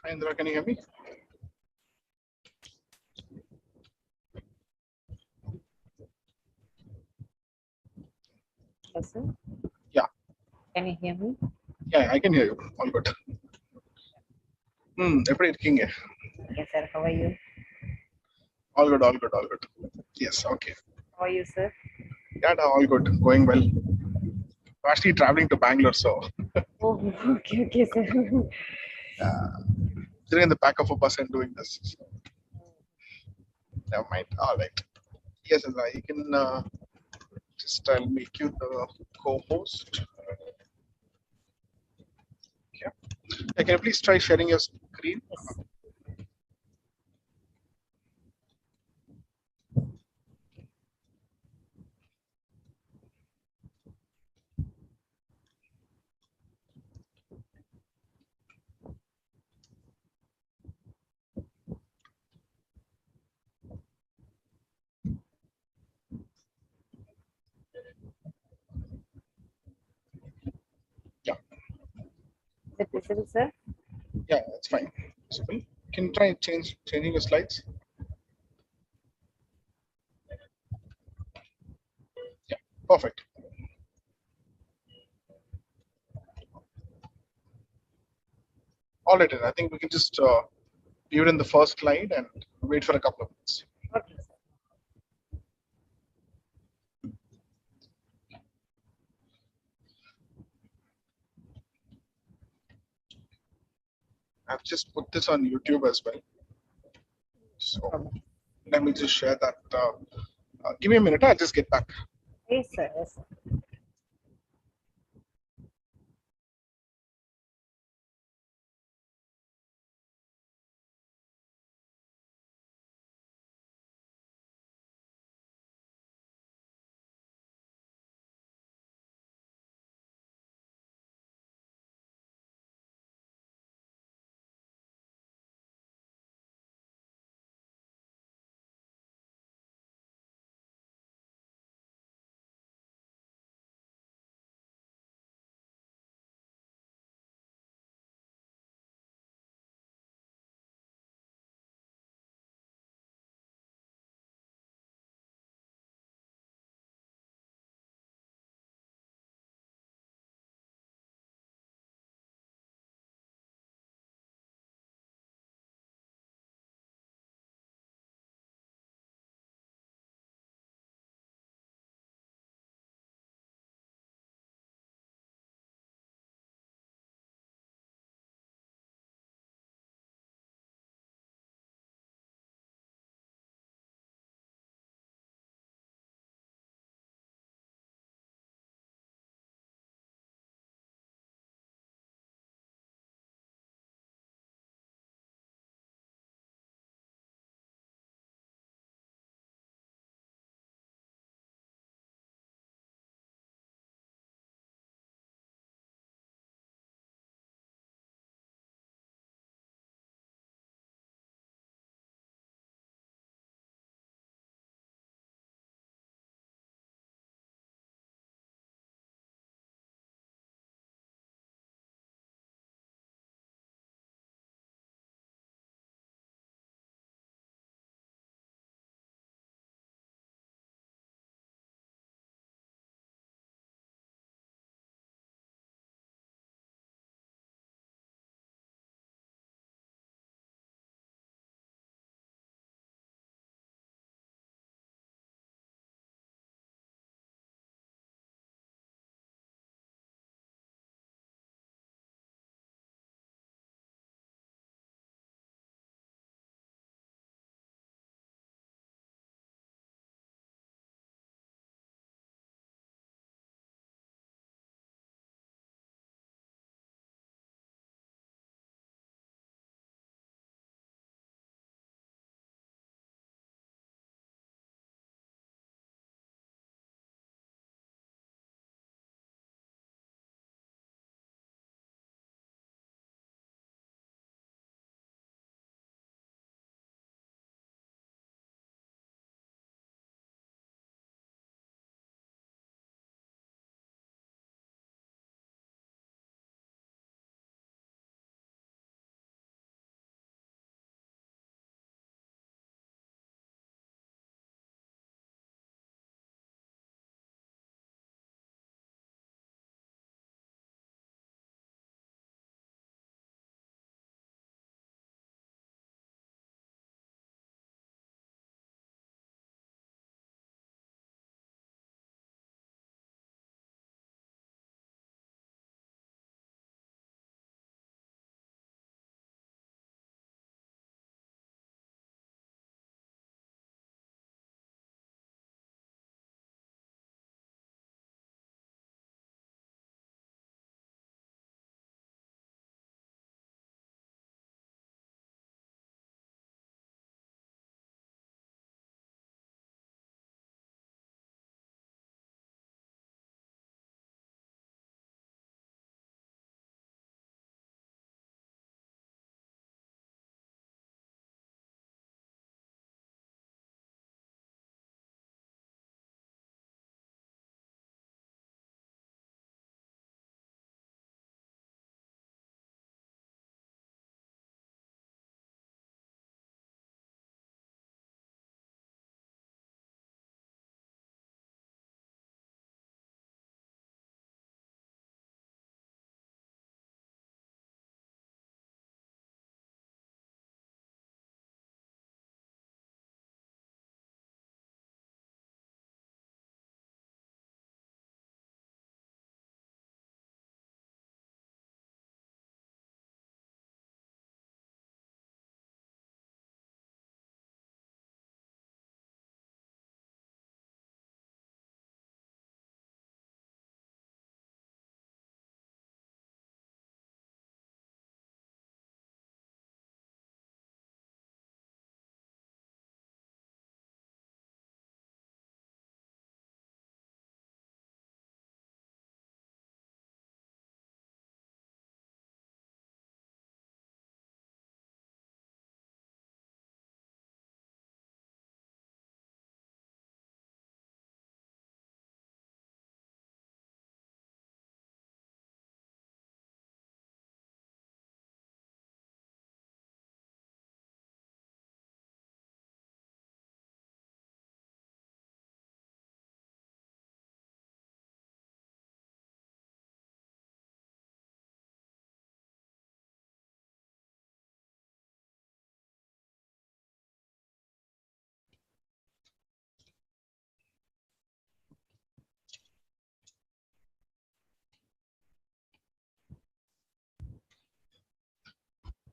Hi, Indra, can you hear me? Yes, sir. Yeah, Can you hear me? yeah, I can hear you. All good. எப்படி இருக்கீங்க? Yes, sir. How are you? All good, all good, all good. Yes, okay. How are you, sir? Yeah, no, all good. Going well. I'm actually traveling to Bangalore, so Oh, okay, sir. sitting in the back of a bus and doing this. So, never mind. All right. Yes, Indra, you can just I'll make you the co-host. Yeah. Can you please try sharing your screen? Yes. Yeah, Is it visible, sir? yeah, that's fine. Visible. Can you try changing your slides? Yeah, perfect. All right, I think we can just leave it in the first slide and wait for a couple of minutes. Okay, sir. I've just put this on YouTube as well. So let me just share that. Give me a minute. I'll just get back. Yes, sir. Yes, sir.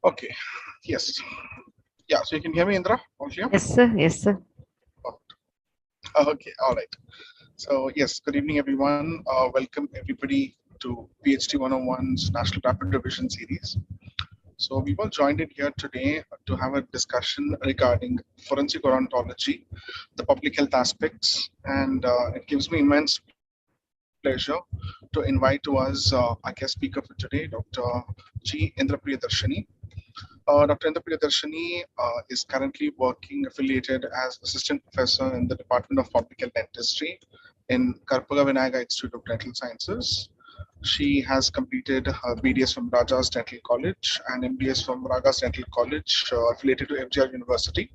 Okay. Yes. Yeah. So you can hear me, Indra? All clear? Yes, sir. Yes, sir. Okay. All right. So yes. Good evening, everyone. Welcome everybody to PhD 101's National Rapid Revision series. So we've all joined in here today to have a discussion regarding forensic odontology, the public health aspects, and it gives me immense pleasure to invite to us our guest speaker for today, Dr. G. Indrapriyadharshini. Dr. Indrapriyadharshini is currently working affiliated as assistant professor in the Department of Public Health Dentistry in Karpaga Vinayaga Institute of Dental Sciences. She has completed her BDS from Rajas Dental College and MDS from Ragas Dental College, affiliated to FGR University.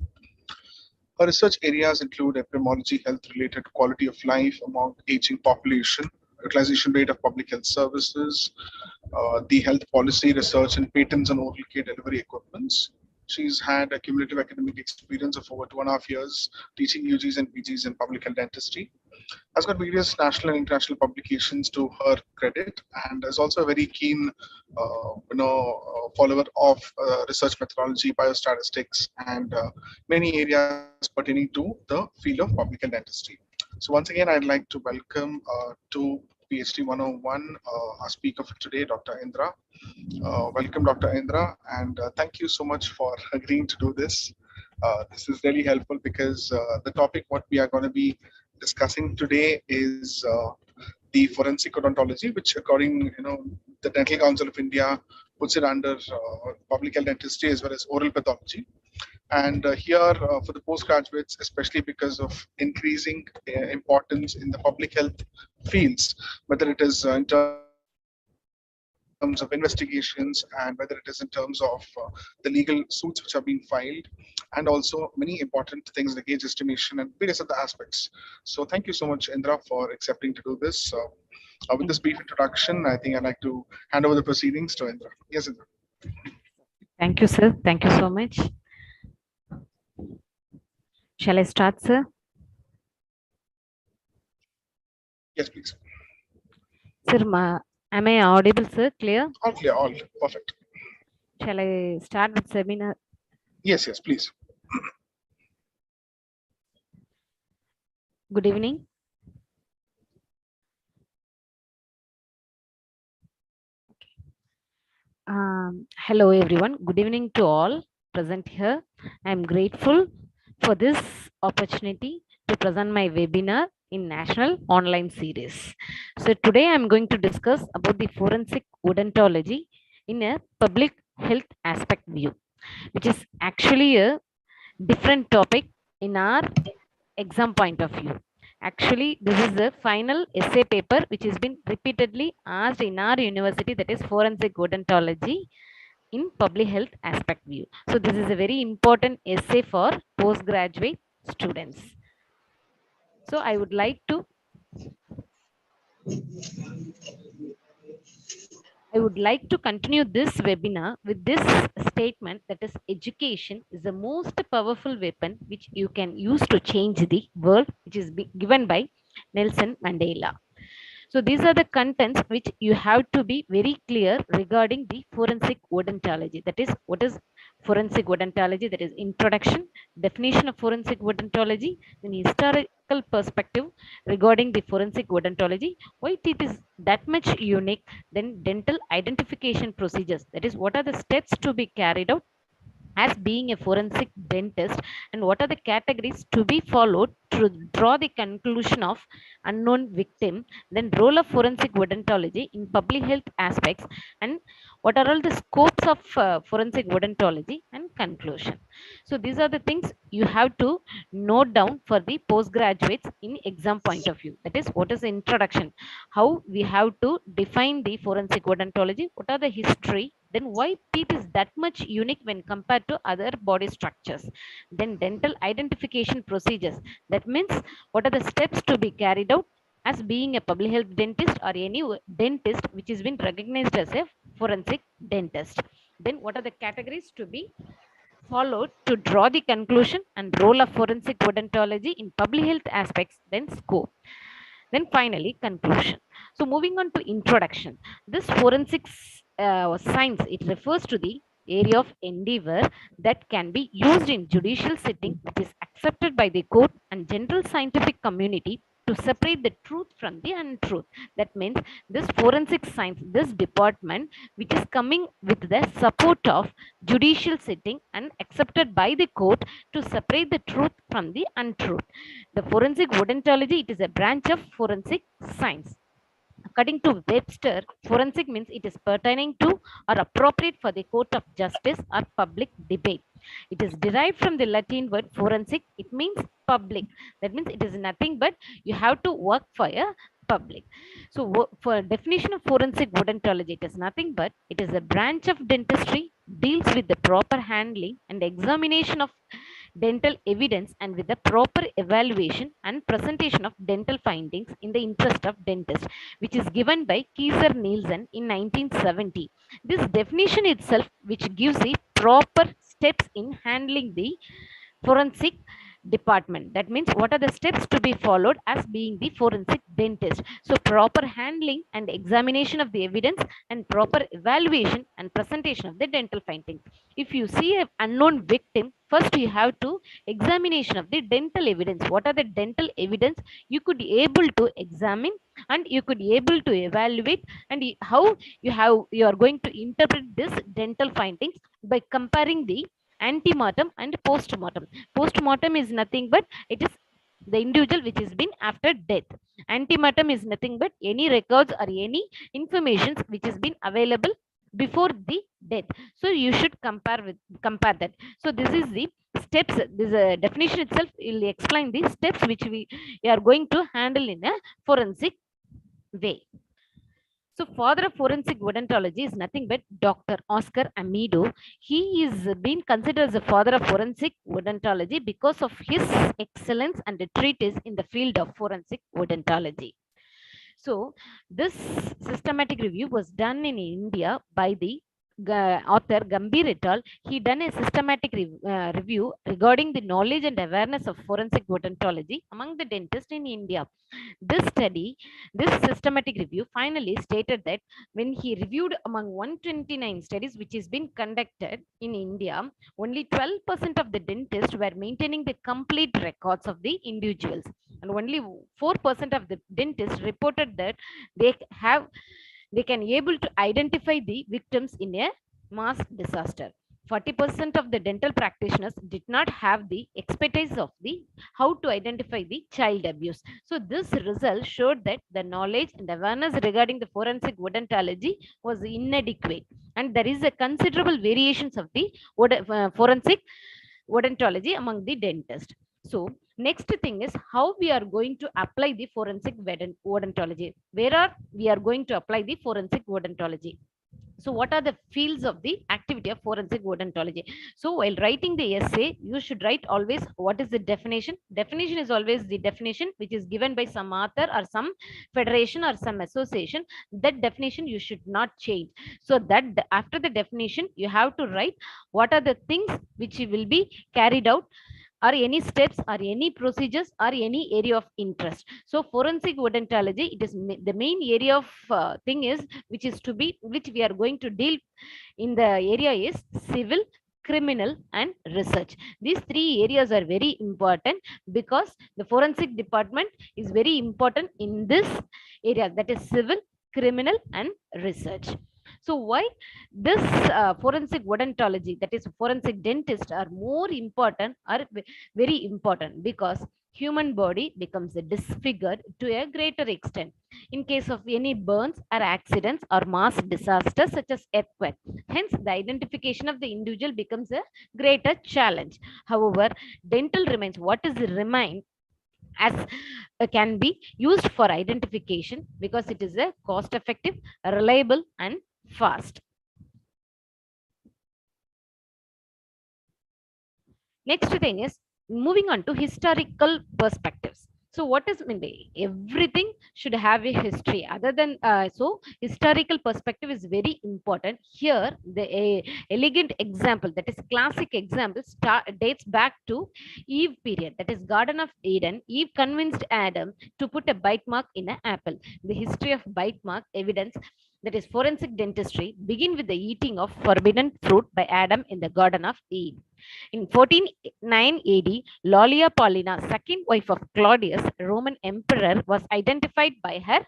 Her research areas include epidemiology, health-related quality of life among aging population, utilization rate of public health services, the health policy research and patents on oral care delivery equipments. She's had a cumulative academic experience of over 2.5 years teaching UGs and PGs in public health dentistry, has got various national and international publications to her credit, and is also a very keen, follower of research methodology, biostatistics, and many areas pertaining to the field of public health dentistry. So once again, I'd like to welcome to PhD 101 our speaker for today, Dr. Indra. Welcome, Dr. Indra, and thank you so much for agreeing to do this. This is really helpful because the topic what we are going to be discussing today is the forensic odontology, which, according the Dental Council of India, puts it under public health dentistry as well as oral pathology. And here, for the postgraduates, especially because of increasing importance in the public health fields, whether it is in terms of investigations and whether it is in terms of the legal suits which are being filed, and also many important things like age estimation and various other aspects. So thank you so much, Indra, for accepting to do this. With this brief introduction, I think I'd like to hand over the proceedings to Indra. Yes, Indra. Thank you, sir. Thank you so much. Shall I start, sir? Yes, please. Sir, am I audible, sir? Clear? All clear, all perfect. Shall I start with seminar? Yes, yes, please. Good evening. Hello, everyone. Good evening to all present here. I am grateful for this opportunity to present my webinar in National Online Series. So today I am going to discuss about the forensic odontology in a public health aspect view, which is actually a different topic in our exam point of view. Actually, this is the final essay paper which has been repeatedly asked in our university, that is forensic odontology in public health aspect view. So this is a very important essay for postgraduate students. So I would like to continue this webinar with this statement, that is education is the most powerful weapon which you can use to change the world, which is given by Nelson Mandela. So these are the contents which you have to be very clear regarding the forensic odontology. That is, what is forensic odontology? That is introduction, definition of forensic odontology, then historical perspective regarding the forensic odontology, why it is that much unique, then dental identification procedures. That is, what are the steps to be carried out as being a forensic dentist, and what are the categories to be followed to draw the conclusion of unknown victim, then role of forensic odontology in public health aspects, and what are all the scopes of forensic odontology, and conclusion. So these are the things you have to note down for the postgraduates in exam point of view. That is, what is the introduction, how we have to define the forensic odontology, what are the history, then why teeth is that much unique when compared to other body structures, then dental identification procedures, that means what are the steps to be carried out as being a public health dentist or any dentist which has been recognized as a forensic dentist, then what are the categories to be followed to draw the conclusion and role of forensic odontology in public health aspects, then scope, then finally conclusion. So moving on to introduction, this forensics science, it refers to the area of endeavor that can be used in judicial sitting, which is accepted by the court and general scientific community to separate the truth from the untruth. That means this forensic science, this department, which is coming with the support of judicial sitting and accepted by the court to separate the truth from the untruth. The forensic odontology, it is a branch of forensic science. According to Webster, forensic means it is pertaining to or appropriate for the court of justice or public debate. It is derived from the Latin word forensic. It means public. That means it is nothing but you have to work for a public. So for definition of forensic odontology, it is nothing but it is a branch of dentistry, deals with the proper handling and examination of dental evidence and with the proper evaluation and presentation of dental findings in the interest of dentist, which is given by Kaiser Nielsen in 1970. This definition itself, which gives the proper steps in handling the forensic department. That means what are the steps to be followed as being the forensic dentist. So proper handling and examination of the evidence and proper evaluation and presentation of the dental findings. If you see an unknown victim, first you have to examination of the dental evidence. What are the dental evidence you could be able to examine and you could be able to evaluate, and how you are going to interpret this dental findings by comparing the antemortem and postmortem. Postmortem is nothing but it is the individual which has been after death. Antemortem is nothing but any records or any information which has been available before the death. So you should compare that. So this is the steps. This definition itself will explain the steps which we are going to handle in a forensic way. So, father of forensic odontology is nothing but Dr. Oscar Amido. He is being considered as the father of forensic odontology because of his excellence and the treatise in the field of forensic odontology. So, this systematic review was done in India by the author Gambhir et al. He done a systematic review regarding the knowledge and awareness of forensic odontology among the dentists in India. This study, this systematic review finally stated that when he reviewed among 129 studies which has been conducted in India, only 12% of the dentists were maintaining the complete records of the individuals, and only 4% of the dentists reported that they have they can able to identify the victims in a mass disaster. 40% of the dental practitioners did not have the expertise of the how to identify the child abuse. So this result showed that the knowledge and awareness regarding the forensic odontology was inadequate, and there is a considerable variations of the forensic odontology among the dentists. So next thing is how we are going to apply the forensic odontology. Where are we are going to apply the forensic odontology? So what are the fields of the activity of forensic odontology? So while writing the essay, you should write always what is the definition. Definition is always the definition which is given by some author or some federation or some association. That definition you should not change. So that after the definition you have to write what are the things which will be carried out, or any steps or any procedures or any area of interest. So forensic odontology, it is the main area of thing is which we are going to deal in the area is civil, criminal and research. These three areas are very important because the forensic department is very important in this area, that is civil, criminal and research. So why this forensic odontology, that is forensic dentist, are more important, are very important because human body becomes disfigured to a greater extent in case of any burns or accidents or mass disasters such as earthquake. Hence the identification of the individual becomes a greater challenge. However, dental remains what is remain as can be used for identification because it is a cost effective, reliable and fast. Next thing is moving on to historical perspectives. So what is everything should have a history other than so historical perspective is very important. Here the elegant example, that is classic example, dates back to Eve period, that is Garden of Eden. Eve convinced Adam to put a bite mark in an apple. The history of bite mark evidence that is forensic dentistry, begin with the eating of forbidden fruit by Adam in the Garden of Eden. In 49 AD, Lollia Paulina, second wife of Claudius, Roman emperor, was identified by her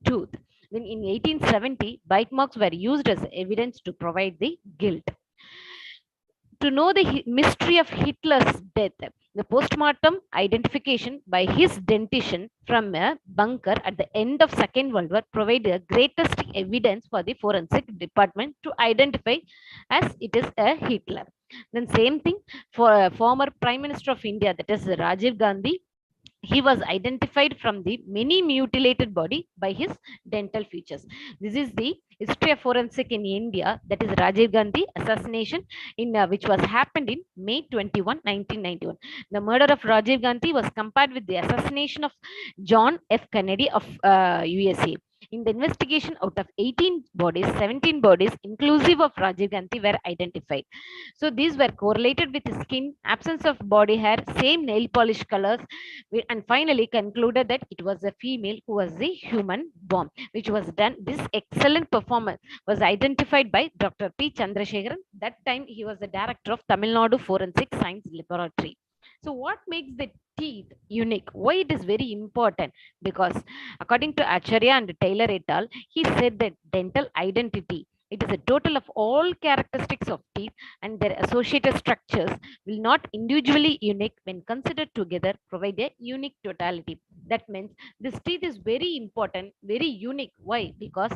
tooth. Then in 1870, bite marks were used as evidence to provide the guilt. To know the mystery of Hitler's death, the postmortem identification by his dentition from a bunker at the end of Second World War provided the greatest evidence for the forensic department to identify as it is a Hitler. Then same thing for a former Prime Minister of India, that is Rajiv Gandhi. He was identified from the many mutilated body by his dental features. This is the history of forensic in India, that is Rajiv Gandhi assassination in which was happened in May 21, 1991. The murder of Rajiv Gandhi was compared with the assassination of John F. Kennedy of USA. In the investigation, out of 18 bodies, 17 bodies inclusive of Rajiv Gandhi were identified. So these were correlated with skin, absence of body hair, same nail polish colors, and finally concluded that it was a female who was the human bomb, which was done. This excellent performance was identified by Dr. P. Chandrasekharan. That time he was the director of Tamil Nadu Forensic Science Laboratory. So what makes the teeth unique? Why it is very important? Because according to Acharya and Taylor et al., he said that dental identity, it is a total of all characteristics of teeth and their associated structures will not individually unique when considered together provide a unique totality. That means this teeth is very important, very unique. Why? Because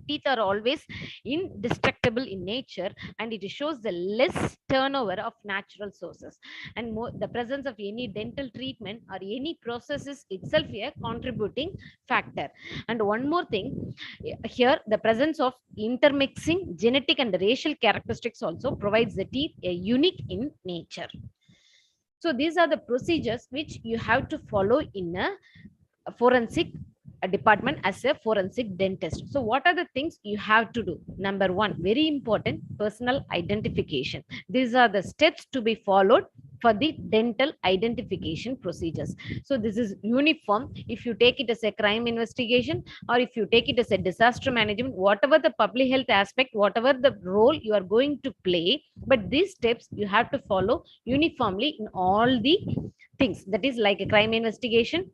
teeth are always indestructible in nature, and it shows the less turnover of natural sources, and more, the presence of any dental treatment or any process is itself a contributing factor. And one more thing, here the presence of intermixing genetic and racial characteristics also provides the teeth a unique in nature. So these are the procedures which you have to follow in a forensic department as a forensic dentist. So what are the things you have to do? Number one, very important, personal identification. These are the steps to be followed for the dental identification procedures. So this is uniform if you take it as a crime investigation or if you take it as a disaster management, whatever the public health aspect, whatever the role you are going to play, but these steps you have to follow uniformly in all the things. That is like a crime investigation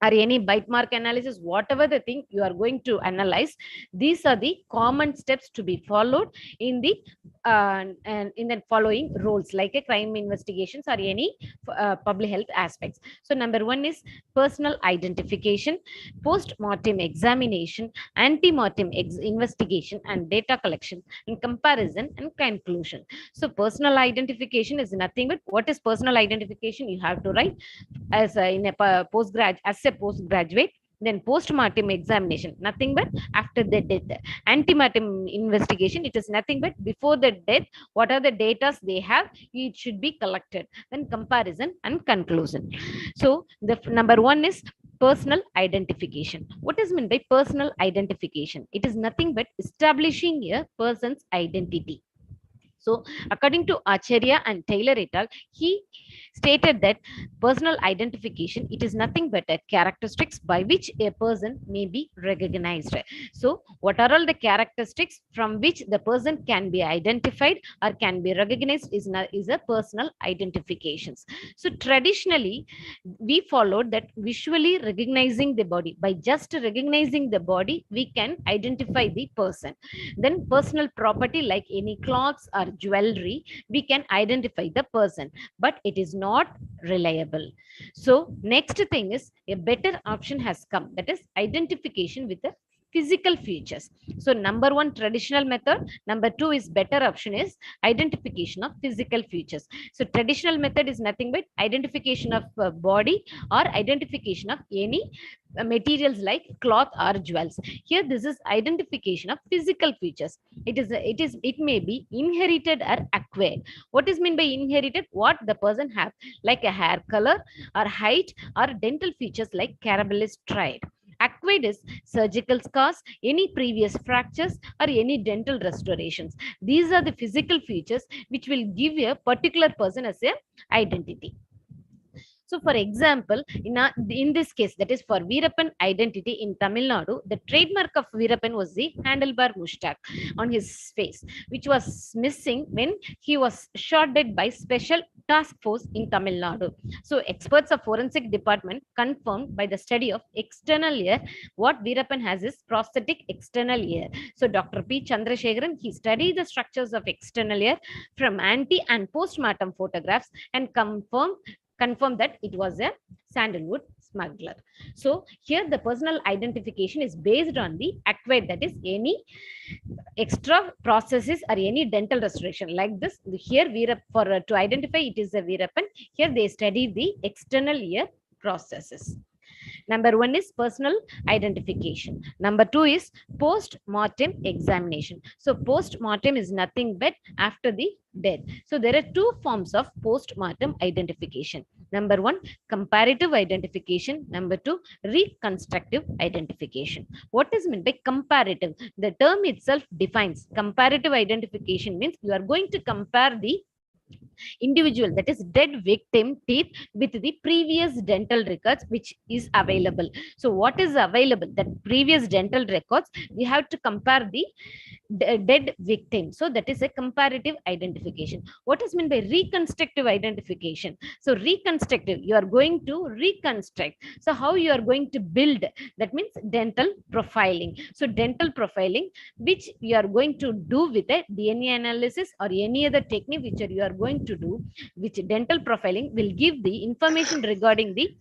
or any bite mark analysis, whatever the thing you are going to analyze, these are the common steps to be followed in the and in the following roles like a crime investigations or any public health aspects. So number one is personal identification, post-mortem examination, ante-mortem investigation, and data collection in comparison and conclusion. So personal identification is nothing but, what is personal identification? You have to write as in a postgraduate. Then post-mortem examination, nothing but after the death. Ante-mortem investigation, it is nothing but before the death, what are the data they have, it should be collected. Then comparison and conclusion. So the number one is personal identification. What is meant by personal identification? It is nothing but establishing a person's identity. So, according to Acharya and Taylor et al., he stated that personal identification, it is nothing but a characteristics by which a person may be recognized. So, what are all the characteristics from which the person can be identified or can be recognized is a personal identifications. So, traditionally, we followed that visually recognizing the body. By just recognizing the body, we can identify the person. Then personal property like any clothes or jewelry, we can identify the person, but it is not reliable. So next thing is a better option has come, that is identification with the physical features. So number one, traditional method. Number two is better option is identification of physical features. So traditional method is nothing but identification of body or identification of any materials like cloth or jewels. Here this is identification of physical features. It may be inherited or acquired. What is meant by inherited? What the person have, like a hair color or height or dental features like Carabellis triad. Acquired is surgical scars, any previous fractures, or any dental restorations. These are the physical features which will give a particular person as a identity. So, for example, in this case, that is for Veerappan identity in Tamil Nadu, the trademark of Veerappan was the handlebar mustache on his face, which was missing when he was shot dead by special task force in Tamil Nadu. So, experts of forensic department confirmed by the study of external ear what Veerappan has is prosthetic external ear. So, Dr. P. Chandrasekharan, he studied the structures of external ear from ante and post-mortem photographs and confirmed that it was a sandalwood smuggler. So here the personal identification is based on the acquired, that is any extra processes or any dental restoration like this. Here for to identify it is a Veerappan. Here they study the external ear processes. Number one is personal identification. Number two is post-mortem examination. So post-mortem is nothing but after the death. So there are two forms of post-mortem identification. Number one, comparative identification. Number two, reconstructive identification. What is meant by comparative? The term itself defines comparative identification means you are going to compare the individual, that is dead victim teeth, with the previous dental records which is available. So what is available, that previous dental records, we have to compare the dead victim. So that is a comparative identification. What is meant by reconstructive identification? So reconstructive, you are going to reconstruct. So how you are going to build, that means dental profiling. So dental profiling which you are going to do with a DNA analysis or any other technique which you are going to do, which dental profiling will give the information regarding the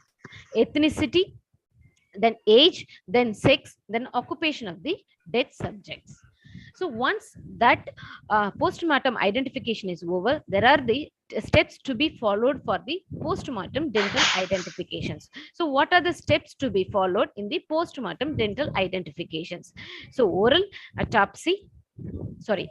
ethnicity, then age, then sex, then occupation of the dead subjects. So once that post-mortem identification is over, there are the steps to be followed for the post-mortem dental identifications. So what are the steps to be followed in the post-mortem dental identifications? So oral autopsy, sorry,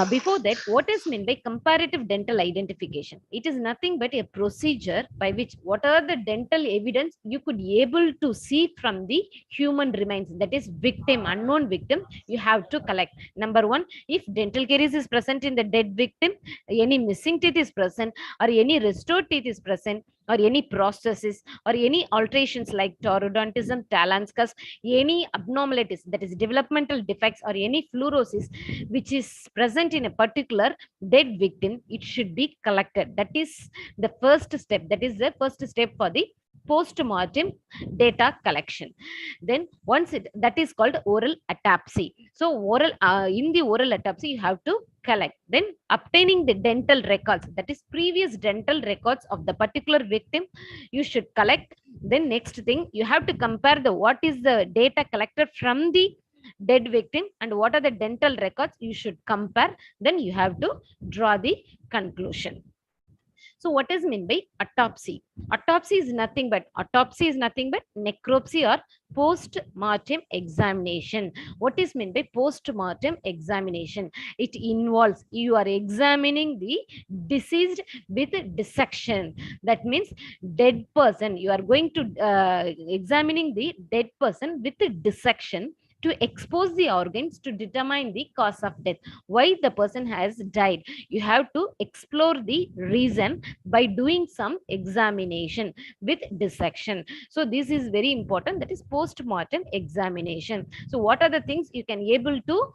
before that, what is meant by comparative dental identification? It is nothing but a procedure by which what are the dental evidence you could be able to see from the human remains, that is victim, unknown victim, you have to collect. Number one, if dental caries is present in the dead victim, any missing teeth is present, or any restored teeth is present, or any prosthesis or any alterations like taurodontism, talanscus, any abnormalities, that is developmental defects, or any fluorosis which is present in a particular dead victim, it should be collected. That is the first step. That is the first step for the post-mortem data collection. Then once that is called oral autopsy. So oral in the oral autopsy you have to collect, then obtaining the dental records, that is previous dental records of the particular victim you should collect. Then next thing, you have to compare the what is the data collected from the dead victim and what are the dental records you should compare. Then you have to draw the conclusion. So what is meant by autopsy? Autopsy is nothing but necropsy or post-mortem examination. What is meant by post-mortem examination? It involves you are examining the deceased with dissection. That means dead person. You are going to examining the dead person with dissection to expose the organs to determine the cause of death, why the person has died. You have to explore the reason by doing some examination with dissection. So this is very important, that is post-mortem examination. So what are the things you can able to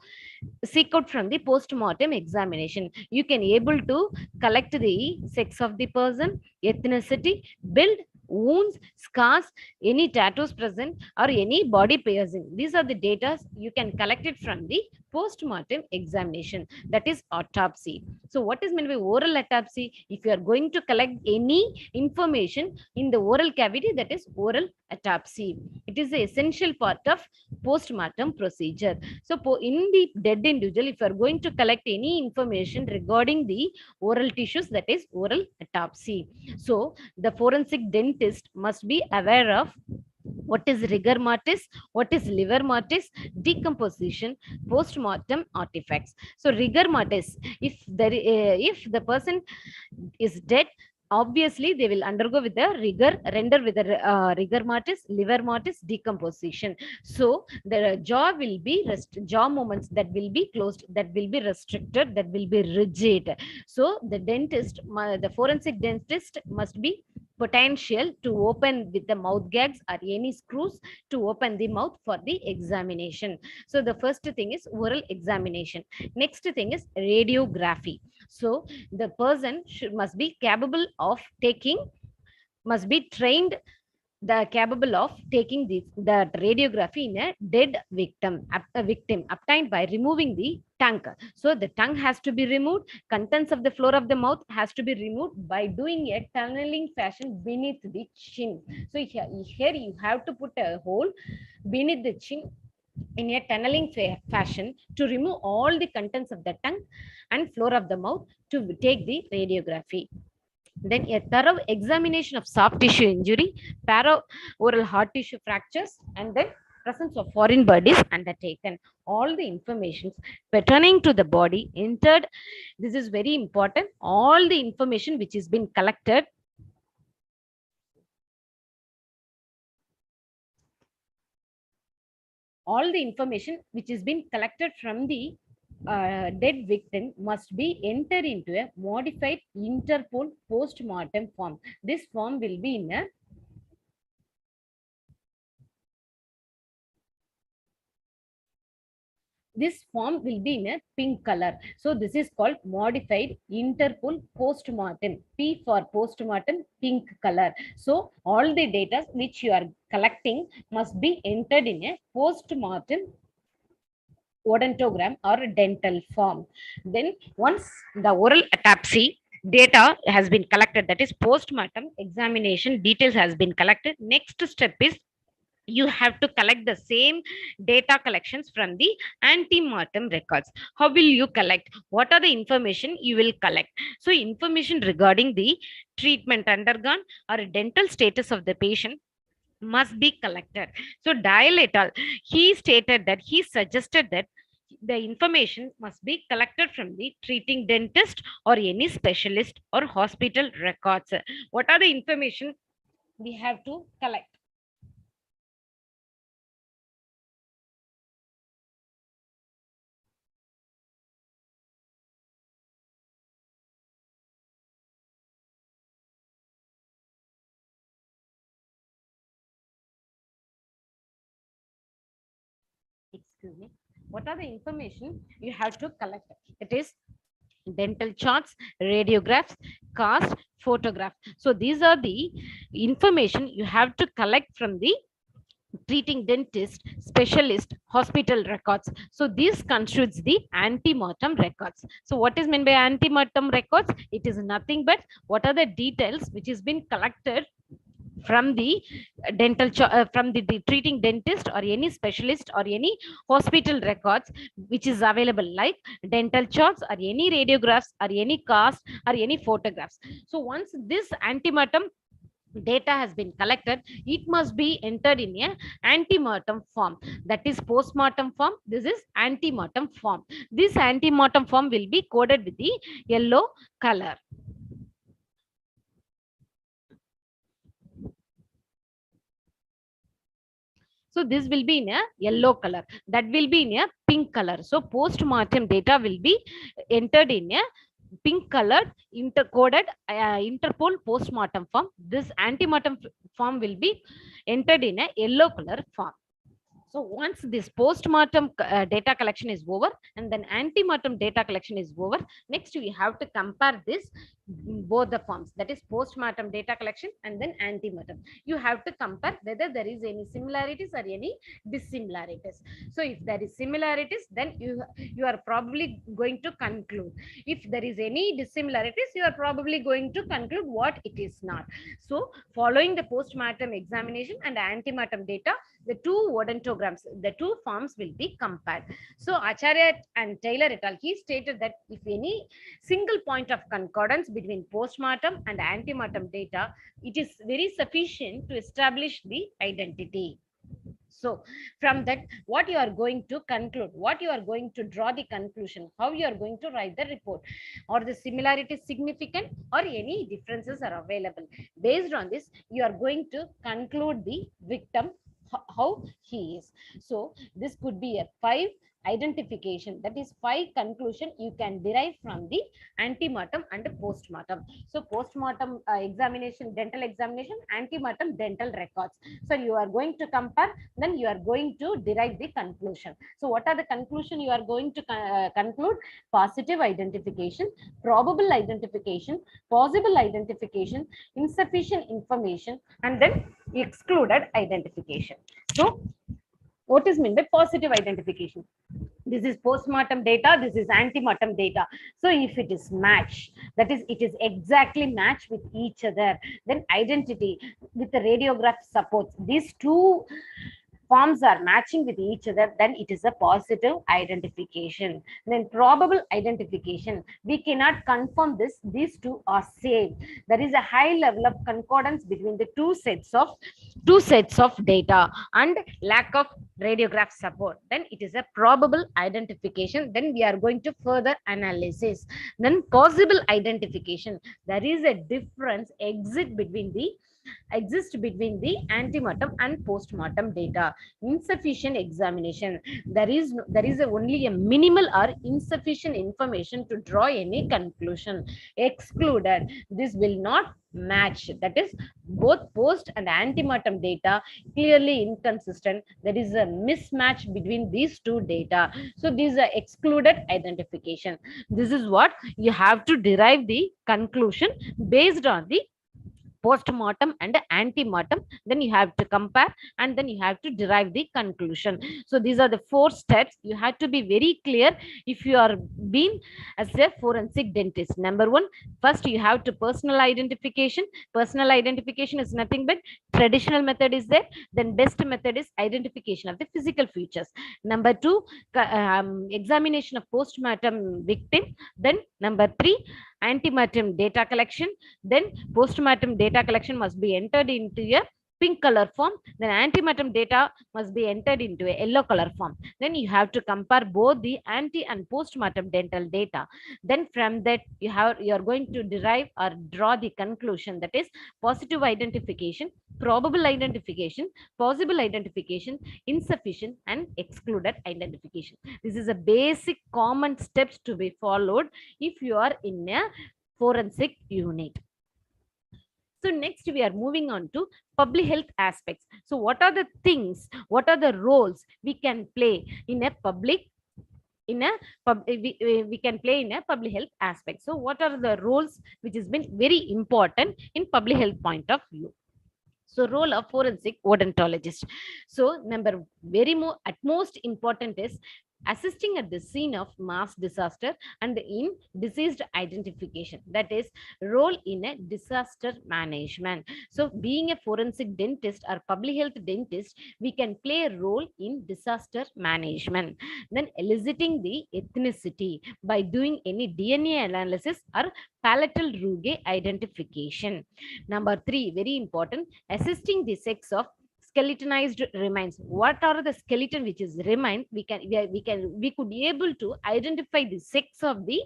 seek out from the post-mortem examination? You can able to collect the sex of the person, ethnicity, build, wounds, scars, any tattoos present, or any body piercing. These are the data you can collect it from the post-mortem examination, that is autopsy. So what is meant by oral autopsy? If you are going to collect any information in the oral cavity, that is oral autopsy. It is the essential part of post-mortem procedure. So in the dead individual, if you are going to collect any information regarding the oral tissues, that is oral autopsy. So the forensic dentist must be aware of what is rigor mortis, what is liver mortis, decomposition, post-mortem artifacts. So rigor mortis, if the person is dead, obviously they will undergo with the render with the rigor mortis, liver mortis, decomposition. So the jaw will be jaw movements that will be closed, that will be restricted, that will be rigid. So the dentist, the forensic dentist must be potential to open with the mouth gags or any screws to open the mouth for the examination. So the first thing is oral examination. Next thing is radiography. So the person must be capable of taking, must be trained, the capable of taking this the radiography in a dead victim, a victim obtained by removing the tongue. So the tongue has to be removed, contents of the floor of the mouth has to be removed by doing a tunneling fashion beneath the chin. So here you have to put a hole beneath the chin in a tunneling fashion to remove all the contents of the tongue and floor of the mouth to take the radiography. Then a thorough examination of soft tissue injury, para-oral hard tissue fractures, and then presence of foreign bodies undertaken. All the information pertaining to the body entered. This is very important. All the information which has been collected, all the information which has been collected from the dead victim must be entered into a modified Interpol post-mortem form. This form will be in a this form will be in a pink color. So this is called modified Interpol post-mortem. P for post-mortem, pink color. So all the data which you are collecting must be entered in a post-mortem odontogram or dental form. Then once the oral autopsy data has been collected, that is post-mortem examination details has been collected, next step is you have to collect the same data collections from the ante-mortem records. How will you collect? What are the information you will collect? So information regarding the treatment undergone or dental status of the patient must be collected. So Dial et al., he stated that he suggested that the information must be collected from the treating dentist or any specialist or hospital records. What are the information we have to collect? Excuse me. What are the information you have to collect? It is dental charts, radiographs, cast, photograph. So these are the information you have to collect from the treating dentist, specialist, hospital records. So this constitutes the ante-mortem records. So what is meant by ante-mortem records? It is nothing but what are the details which has been collected from the from the treating dentist or any specialist or any hospital records which is available, like dental charts or any radiographs or any cast or any photographs. So once this antemortem data has been collected, it must be entered in a antemortem form, that is postmortem form. This is antemortem form. This antemortem form will be coded with the yellow color. So this will be in a yellow color, that will be in a pink color. So post-mortem data will be entered in a pink colored intercoded Interpol post-mortem form. This antemortem form will be entered in a yellow color form. So once this post-mortem data collection is over and then ante-mortem data collection is over, next we have to compare this both the forms, that is post-mortem data collection and then ante-mortem. You have to compare whether there is any similarities or any dissimilarities. So if there is similarities, then you are probably going to conclude. If there is any dissimilarities, you are probably going to conclude what it is not. So following the post-mortem examination and ante-mortem data, the two odontograms, the two forms will be compared. So Acharya and Taylor et al., he stated that if any single point of concordance between postmortem and antemortem data, it is very sufficient to establish the identity. So from that, what you are going to conclude, what you are going to draw the conclusion, how you are going to write the report, or the similarity is significant or any differences are available. Based on this, you are going to conclude the victim, how he is. So this could be a 5 identification. That is 5 conclusion you can derive from the antemertum and postmortem. So postmortem examination, dental examination, antemertum dental records. So you are going to compare, then you are going to derive the conclusion. So what are the conclusion you are going to conclude? Positive identification, probable identification, possible identification, insufficient information, and then excluded identification. So what is meant by positive identification? This is postmortem data, this is antemertum data. So if it is match, that is it is exactly match with each other, then identity with the radiograph supports these two forms are matching with each other, then it is a positive identification. Then probable identification, we cannot confirm this, these two are same. There is a high level of concordance between the two sets of data and lack of radiograph support, then it is a probable identification. Then we are going to further analysis. Then possible identification, there is a difference exist between the antemertum and postmortem data. Insufficient examination, there is only a minimal or insufficient information to draw any conclusion. Excluded, this will not match, that is both post and antemertum data clearly inconsistent, there is a mismatch between these two data. So these are excluded identification. This is what you have to derive the conclusion based on the postmortem and antemortem. Then you have to compare, and then you have to derive the conclusion. So these are the 4 steps. You have to be very clear if you are being as a forensic dentist. Number 1, first you have to personal identification. Personal identification is nothing but traditional method is there, then best method is identification of the physical features. Number 2, examination of postmortem victim. Then number 3, antemortem data collection. Then postmortem data collection must be entered into a pink color form, then antemortem data must be entered into a yellow color form. Then you have to compare both the ante and postmortem dental data. Then from that you are going to derive or draw the conclusion, that is positive identification, probable identification, possible identification, insufficient and excluded identification. This is a basic common steps to be followed if you are in a forensic unit. So next we are moving on to public health aspects. So what are the things, what are the roles we can play in a public we can play in a public health aspect? So what are the roles which has been very important in public health point of view? So role of forensic odontologist. So number at most important is assisting at the scene of mass disaster and in deceased identification, that is role in a disaster management. So being a forensic dentist or public health dentist, we can play a role in disaster management. Then eliciting the ethnicity by doing any DNA analysis or palatal rouge identification. Number 3, very important, assisting the sex of skeletonized remains. What are the skeleton which is remain? We could be able to identify the sex of the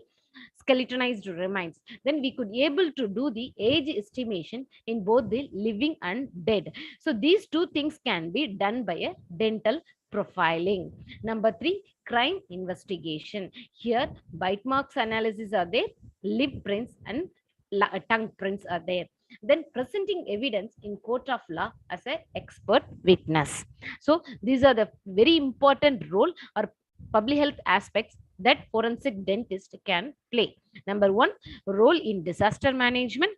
skeletonized remains. Then we could be able to do the age estimation in both the living and dead. So these two things can be done by a dental profiling. Number 3, crime investigation. Here bite marks analysis are there, lip prints and tongue prints are there. Then presenting evidence in court of law as an expert witness. So these are the very important role or public health aspects that forensic dentist can play. Number 1, role in disaster management.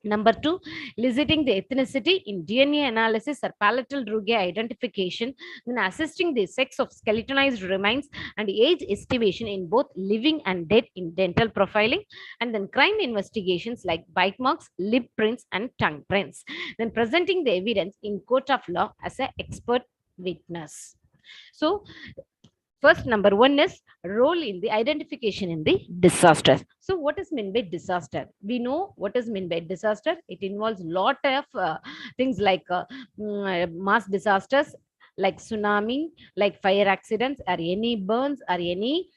Number 2, eliciting the ethnicity in DNA analysis or palatal rouge identification, then assisting the sex of skeletonized remains and age estimation in both living and dead in dental profiling, and then crime investigations like bite marks, lip prints, and tongue prints. Then presenting the evidence in court of law as an expert witness. So first, number 1 is role in the identification in the disaster. So what is meant by disaster? We know what is meant by disaster. It involves lot of things like mass disasters, like tsunami, like fire accidents, or any burns, or any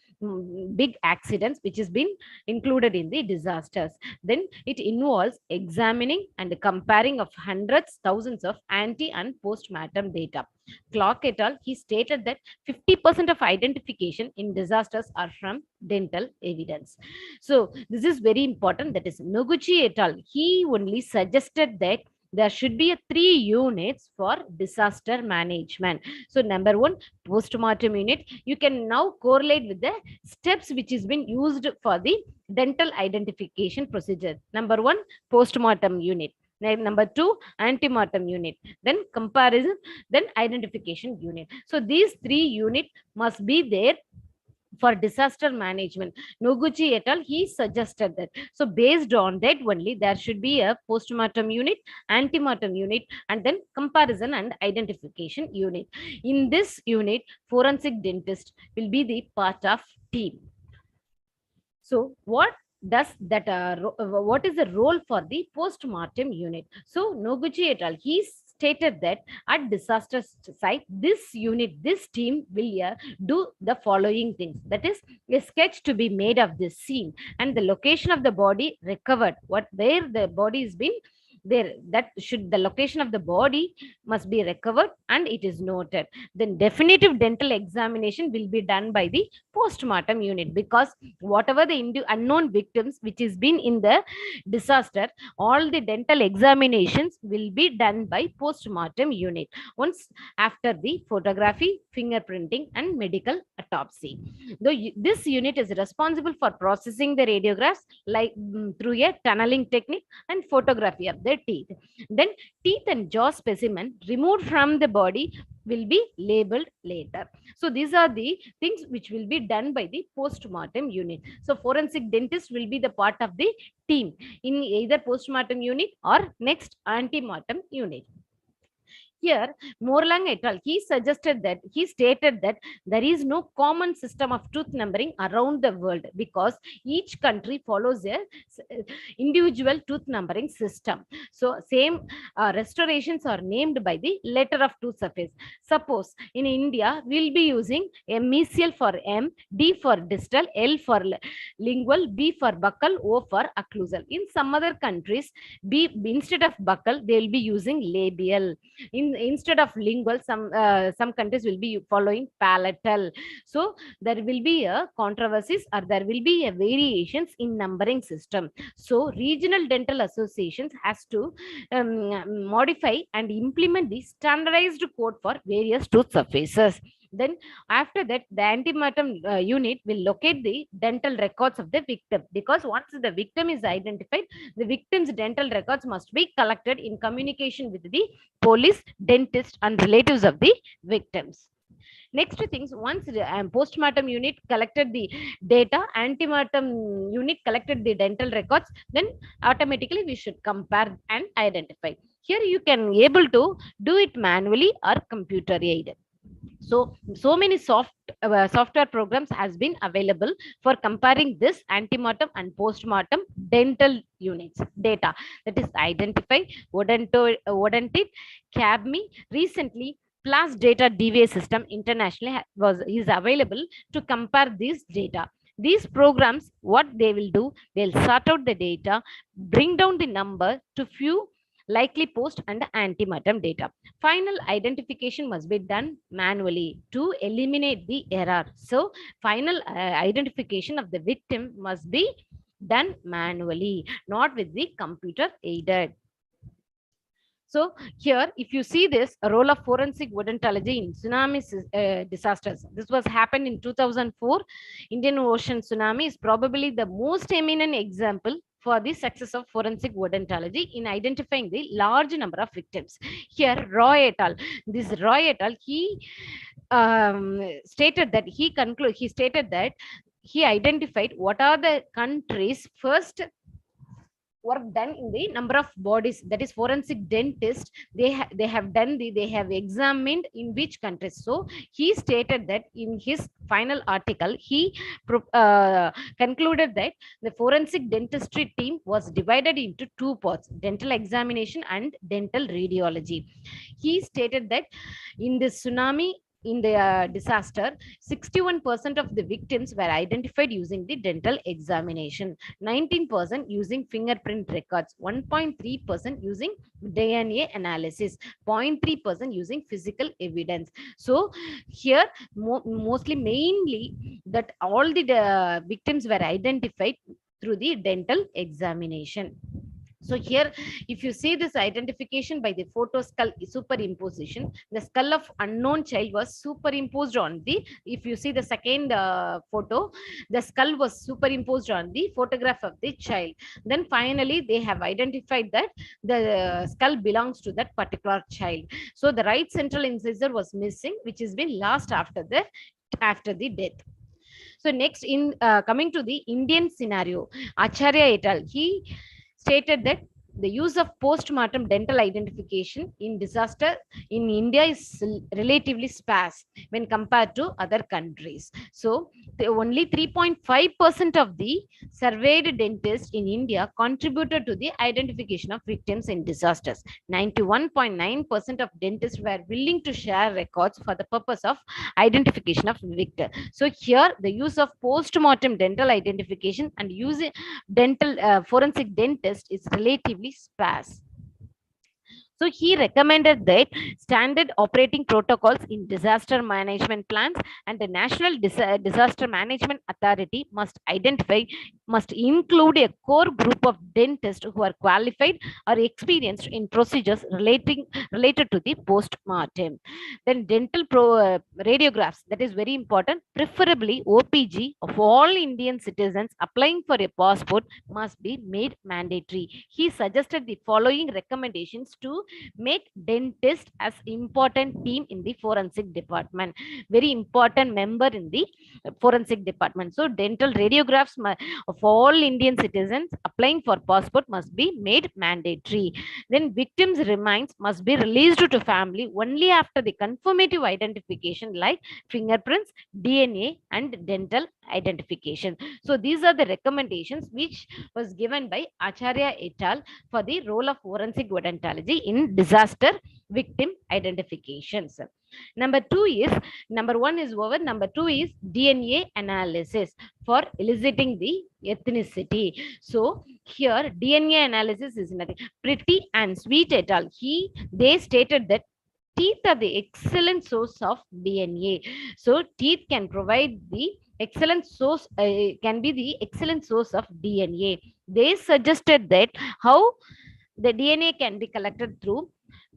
big accidents which has been included in the disasters. Then it involves examining and comparing of hundreds, thousands of anti and post-mortem data. Clark et al., he stated that 50% of identification in disasters are from dental evidence. So this is very important. That is Noguchi et al., he only suggested that there should be a 3 units for disaster management. So number one, post-mortem unit. You can now correlate with the steps which has been used for the dental identification procedure. Number one, post-mortem unit. Number two, antemortem unit. Then comparison, then identification unit. So these 3 units must be there for disaster management. Noguchi et al., he suggested that. So based on that only, there should be a post-mortem unit, antemortem unit, and then comparison and identification unit. In this unit, forensic dentist will be the part of team. So what does that what is the role for the post-mortem unit? So Noguchi et al., he stated that at disaster site, this unit, this team will do the following things. That is, a sketch to be made of this scene and the location of the body recovered, where the body is been there, that should, the location of the body must be recovered and it is noted. Then definitive dental examination will be done by the post-mortem unit, because whatever the unknown victims which is been in the disaster, all the dental examinations will be done by post-mortem unit once after the photography, fingerprinting and medical autopsy. Though this unit is responsible for processing the radiographs like through a tunneling technique and photography of the teeth. Then teeth and jaw specimen removed from the body will be labeled later. So these are the things which will be done by the post-mortem unit. So forensic dentist will be the part of the team in either post-mortem unit or next ante-mortem unit. Here, Morlang et al., he suggested that, he stated that there is no common system of tooth numbering around the world, because each country follows a individual tooth numbering system. So same restorations are named by the letter of tooth surface. Suppose in India, we'll be using a mesial for M, D for distal, L for lingual, B for buccal, O for occlusal. In some other countries, B, instead of buccal, they will be using labial. Instead of lingual, some countries will be following palatal. So there will be a controversies, or there will be a variations in numbering system. So regional dental associations has to modify and implement the standardized code for various tooth surfaces. Then after that, the antemortem unit will locate the dental records of the victim, because once the victim is identified, the victim's dental records must be collected in communication with the police, dentist and relatives of the victims. Next things, once the post-mortem unit collected the data, antemortem unit collected the dental records, then automatically we should compare and identify. Here you can able to do it manually or computer aided. So many software programs has been available for comparing this antemortem and postmortem dental units data. That is identify, Odontit, CABME. Recently, PLAS data DVA system internationally is available to compare this data. These programs, what they will do, they'll sort out the data, bring down the number to few likely post and antemortem data. Final identification must be done manually to eliminate the error. So final identification of the victim must be done manually, not with the computer aided. So here, if you see this, a role of forensic odontology in tsunami disasters. This was happened in 2004. Indian Ocean tsunami is probably the most eminent example for the success of forensic odontology in identifying the large number of victims. Here, Roy et al. This Roy et al., he stated that he stated that he identified what are the countries first work done in the number of bodies, that is forensic dentist, they have examined in which countries. So he stated that in his final article, he concluded that the forensic dentistry team was divided into two parts: dental examination and dental radiology. He stated that in the tsunami in the disaster, 61% of the victims were identified using the dental examination, 19% using fingerprint records, 1.3% using DNA analysis, 0.3% using physical evidence. So here mostly mainly that all the victims were identified through the dental examination. So here, if you see this identification by the photo skull superimposition, the skull of unknown child was superimposed on the, if you see the second photo, the skull was superimposed on the photograph of the child. Then finally, they have identified that the skull belongs to that particular child. So the right central incisor was missing, which has been lost after the death. So next, in coming to the Indian scenario, Acharya et al. He stated that the use of post-mortem dental identification in disaster in India is relatively sparse when compared to other countries. So only 3.5% of the surveyed dentists in India contributed to the identification of victims in disasters. 91.9% of dentists were willing to share records for the purpose of identification of victim. So here the use of post-mortem dental identification and using dental forensic dentist is relatively sparse. So he recommended that standard operating protocols in disaster management plans and the National Disaster Management Authority must include a core group of dentists who are qualified or experienced in procedures related to the post-mortem. Then dental radiographs, that is very important, preferably OPG of all Indian citizens applying for a passport must be made mandatory. He suggested the following recommendations to make dentist as important team in the forensic department, very important member in the forensic department. So dental radiographs of all Indian citizens applying for passport must be made mandatory. Then victims remains must be released to family only after the confirmative identification like fingerprints, DNA and dental identification. So these are the recommendations which was given by Acharya et al. For the role of forensic odontology in disaster victim identifications. Number one is over. Number two is DNA analysis for eliciting the ethnicity. So here DNA analysis is nothing. Pretty and Sweet et al. They stated that teeth are the excellent source of DNA. So teeth can provide the excellent source, can be the excellent source of DNA. They suggested that how the DNA can be collected through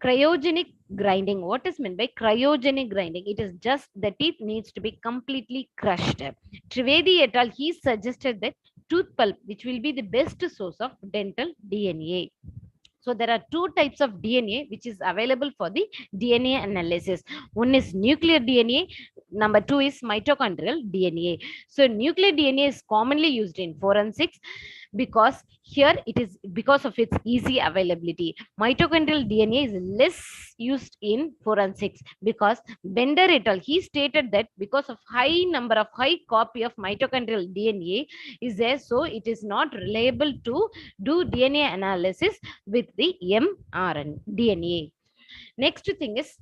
cryogenic grinding. What is meant by cryogenic grinding? It is just the teeth needs to be completely crushed. Trivedi et al. He suggested that tooth pulp, which will be the best source of dental DNA. So there are two types of DNA which is available for the DNA analysis. One is nuclear DNA. Number two is mitochondrial DNA. So nuclear DNA is commonly used in forensics because here it is because of its easy availability. Mitochondrial DNA is less used in forensics because Bender et al. He stated that because of high copy of mitochondrial DNA is there, so it is not reliable to do DNA analysis with the mRNA. Next thing is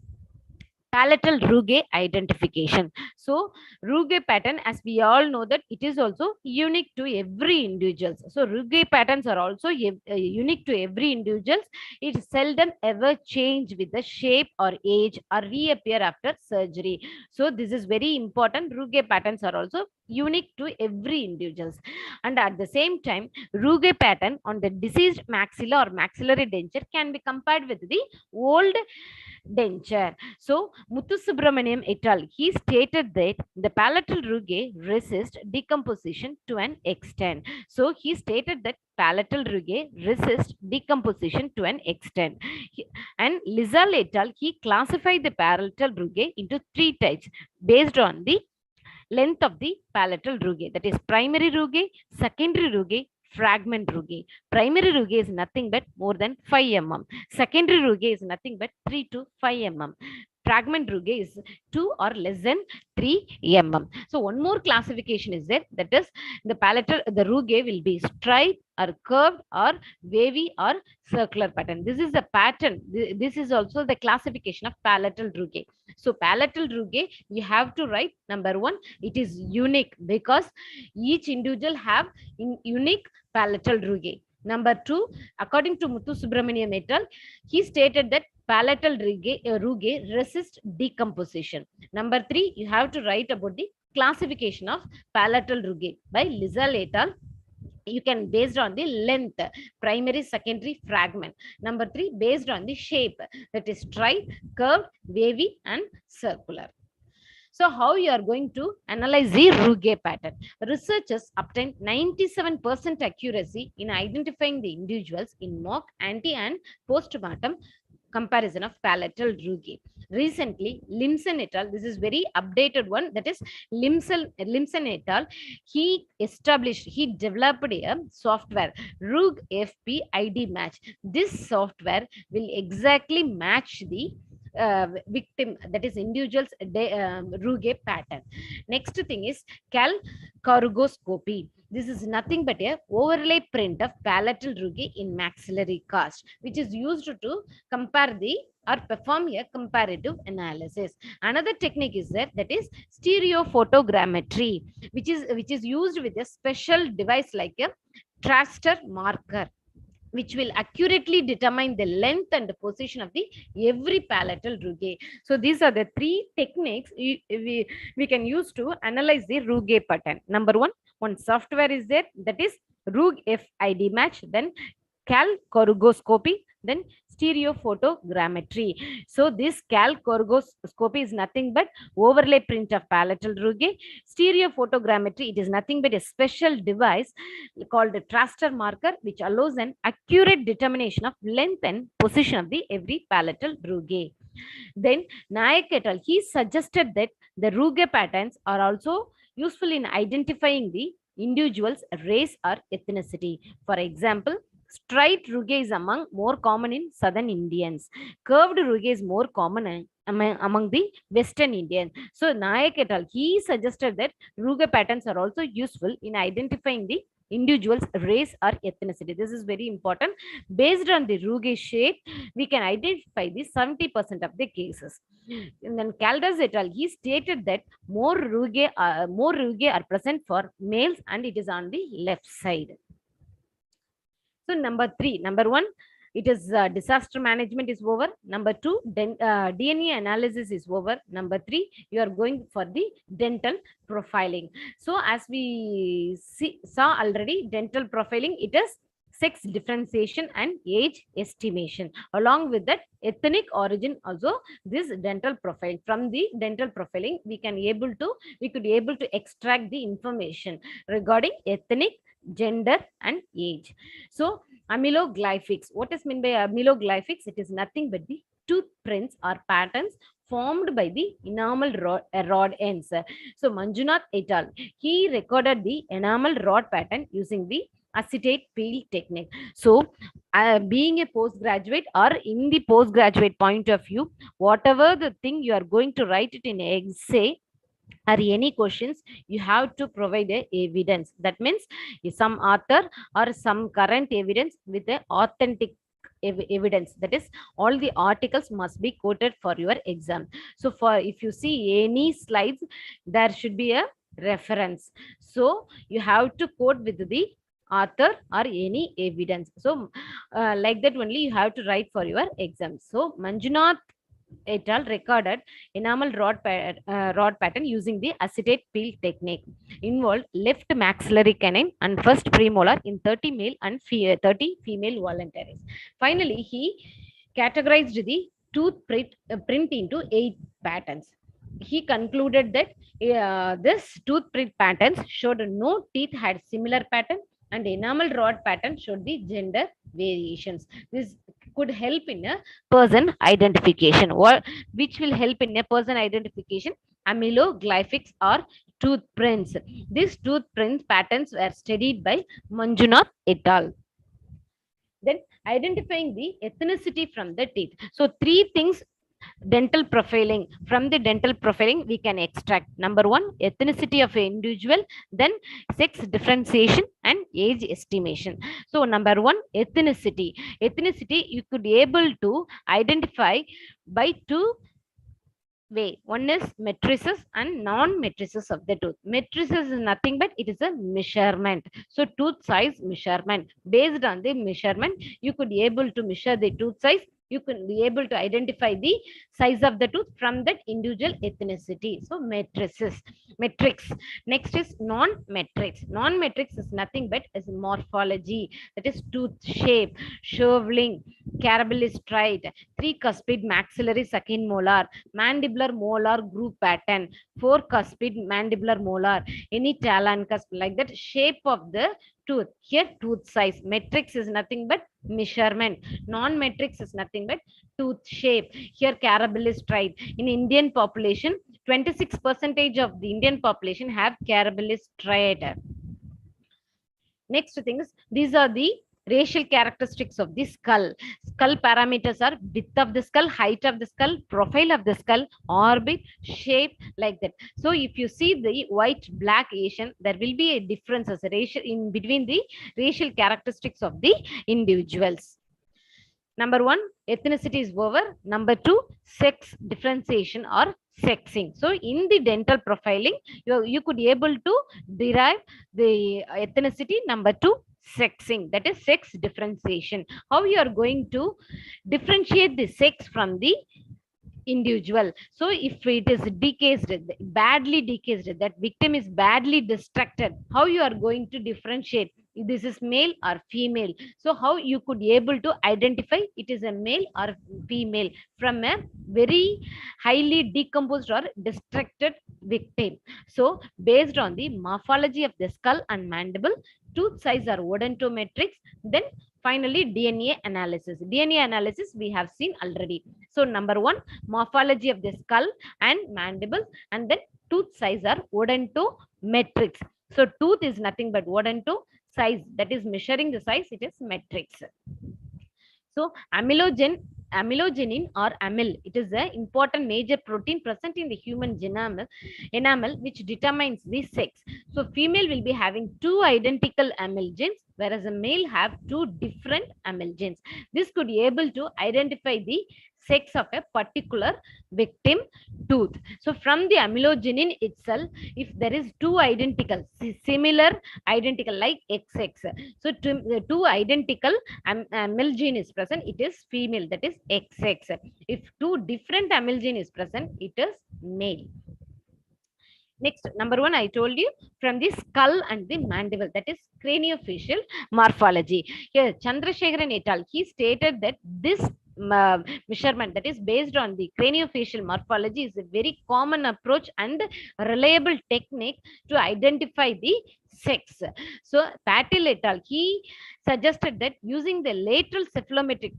palatal rugae identification. So rugae pattern, as we all know that it is also unique to every individuals. So rugae patterns are also unique to every individuals. It seldom ever change with the shape or age or reappear after surgery. So this is very important. Rugae patterns are also unique to every individuals. And at the same time, rugae pattern on the deceased maxilla or maxillary denture can be compared with the old denture. So Muthu Subramaniam et al. He stated that the palatal rugae resist decomposition to an extent. So he stated that palatal rugae resist decomposition to an extent. And Lizal et al. He classified the palatal rugae into three types based on the length of the palatal rugae, that is primary rugae, secondary rugae, fragment rugae. Primary rugae is nothing but more than 5 mm. Secondary rugae is nothing but 3 to 5 mm. fragment rugae is 2 or less than 3 mm. So one more classification is there, that is the palatal, the rugae will be straight or curved or wavy or circular pattern. This is the pattern. This is also the classification of palatal rugae. So palatal rugae, you have to write number one, it is unique because each individual have unique palatal rugae. Number two, according to Muthu Subramaniam et al., he stated that palatal rugae resist decomposition. Number three, you have to write about the classification of palatal rugae by Lizal et al. You can based on the length, primary, secondary, fragment. Number three, based on the shape, that is straight, curved, wavy, and circular. So how you are going to analyze the rugae pattern? Researchers obtained 97% accuracy in identifying the individuals in mock, ante, and postmortem comparison of palatal rugae. Recently, Limson et al., this is very updated one, that is Limson et al., he developed a software, RUG FP ID match. This software will exactly match the victim, that is individual's rugae pattern. Next thing is calcargoscopy. This is nothing but a overlay print of palatal rugae in maxillary cast, which is used to compare the or perform a comparative analysis. Another technique is that is stereophotogrammetry, which is used with a special device like a raster marker, which will accurately determine the length and the position of the every palatal rugae. So these are the three techniques we can use to analyze the rugae pattern. Number one software is there, that is RUG FID match, then calcargoscopy, then stereophotogrammetry. So this calcargoscopy is nothing but overlay print of palatal rugae. Stereophotogrammetry, it is nothing but a special device called a raster marker, which allows an accurate determination of length and position of the every palatal rugae. Then Nayak et al., he suggested that the rugae patterns are also useful in identifying the individual's race or ethnicity. For example, straight rugae is more common in southern Indians. Curved rugae is more common among the Western Indians. So Nayak et al., he suggested that rugae patterns are also useful in identifying the individual's race or ethnicity. This is very important. Based on the rugae shape, we can identify the 70% of the cases. And then Caldas et al., he stated that more rugae are present for males, and it is on the left side. So number one, it is disaster management is over. Number two, DNA analysis is over. Number three, you are going for the dental profiling. So as we saw already, dental profiling, it is sex differentiation and age estimation. Along with that, ethnic origin also, this dental profile. From the dental profiling, we could able to extract the information regarding ethnic, gender, and age. So amyloglyphics, what is meant by amyloglyphics? It is nothing but the tooth prints or patterns formed by the enamel rod ends. So Manjunath et al., he recorded the enamel rod pattern using the acetate peel technique. So being a postgraduate or in the postgraduate point of view, whatever the thing you are going to write it in essay or any questions, you have to provide a evidence. That means some author or some current evidence with a authentic evidence, that is all the articles must be quoted for your exam. So for if you see any slides, there should be a reference, so you have to quote with the author or any evidence. So like that only you have to write for your exam. So Manjunath et al. Recorded enamel rod pattern using the acetate peel technique. Involved left maxillary canine and first premolar in 30 male and 30 female volunteers. Finally, he categorized the tooth print into 8 patterns. He concluded that this tooth print patterns showed no teeth had similar pattern, and enamel rod pattern showed the gender variations. This could help in a person identification. Which will help in a person identification? Amyloglyphics or tooth prints. These tooth print patterns were studied by Manjunath et al. Then identifying the ethnicity from the teeth. So three things dental profiling. From the dental profiling, we can extract number one, ethnicity of an individual, then sex differentiation and age estimation. So number one, ethnicity. Ethnicity you could able to identify by two way. One is matrices and non-matrices of the tooth. Matrices is nothing but it is a measurement. So tooth size measurement, based on the measurement you could be able to measure the tooth size. You can be able to identify the size of the tooth from that individual ethnicity. So matrices, matrix. Next is non-matrix. Non-matrix is nothing but is morphology, that is tooth shape, shoveling, carabinous stride, three cuspid maxillary second molar, mandibular molar groove pattern, four cuspid mandibular molar, any talon cusp, like that shape of the tooth. Here tooth size. Matrix is nothing but measurement. Non-matrix is nothing but tooth shape. Here carabinous stride. In Indian population, 26% of the Indian population have carabinous stride. Next thing is, these are the racial characteristics of the skull. Skull parameters are width of the skull, height of the skull, profile of the skull, orbit, shape, like that. So if you see the white, black Asian, there will be a difference as a racial in between the racial characteristics of the individuals. Number one, ethnicity is over. Number two, sex differentiation or sexing. So in the dental profiling, you could be able to derive the ethnicity. Number two, sexing, that is sex differentiation. How you are going to differentiate the sex from the individual. So if it is decased, badly decased, that victim is badly distracted, how you are going to differentiate this is male or female? So how you could be able to identify it is a male or female from a very highly decomposed or distracted victim? So based on the morphology of the skull and mandible, tooth size are odontometrics, then finally DNA analysis. DNA analysis we have seen already. So number one, morphology of the skull and mandible, and then tooth size are odontometrics. So tooth is nothing but odonto size, that is measuring the size, it is metrics. So amylogenin or amyl, it is an important major protein present in the human enamel which determines the sex. So female will be having two identical amyl genes, whereas a male have two different amyl genes. This could be able to identify the sex of a particular victim tooth. So from the amylogenin itself, if there is two identical, similar, identical like XX, so two identical amyl gene is present, it is female, that is XX. If two different amyl gene is present, it is male. Next, number one, I told you from the skull and the mandible, that is craniofacial morphology. Here, Chandrasekharan et al., he stated that this measurement, that is based on the craniofacial morphology, is a very common approach and reliable technique to identify the sex. So Patil et al., he suggested that using the lateral cephalometric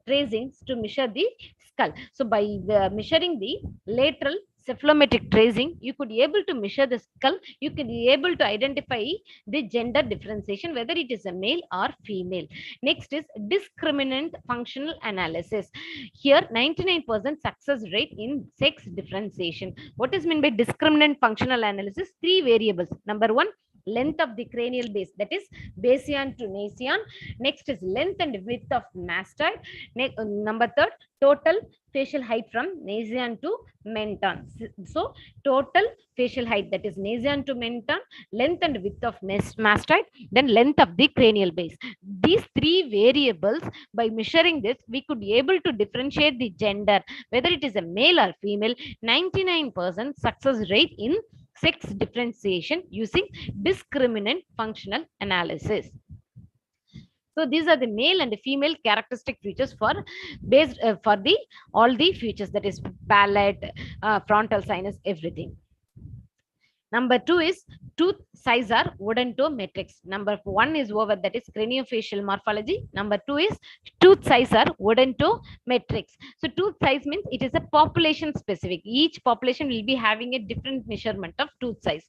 tracings to measure the skull. So by measuring the lateral cephalometric tracing, you could be able to measure the skull. You could be able to identify the gender differentiation, whether it is a male or female. Next is discriminant functional analysis. Here 99% success rate in sex differentiation. What is meant by discriminant functional analysis? Three variables. Number one, length of the cranial base, that is basion to nasion. Next is length and width of mastoid. Number third, total facial height from nasion to menton. So total facial height, that is nasion to menton, length and width of mastoid, then length of the cranial base. These three variables, by measuring this, we could be able to differentiate the gender, whether it is a male or female. 99% success rate in sex differentiation using discriminant functional analysis. So these are the male and female characteristic features for based for the all the features, that is palate, frontal sinus, everything. Number two is tooth size are odontometrics. Number one is over, that is craniofacial morphology. Number two is tooth size are odontometrics. So tooth size means it is a population specific. Each population will be having a different measurement of tooth size.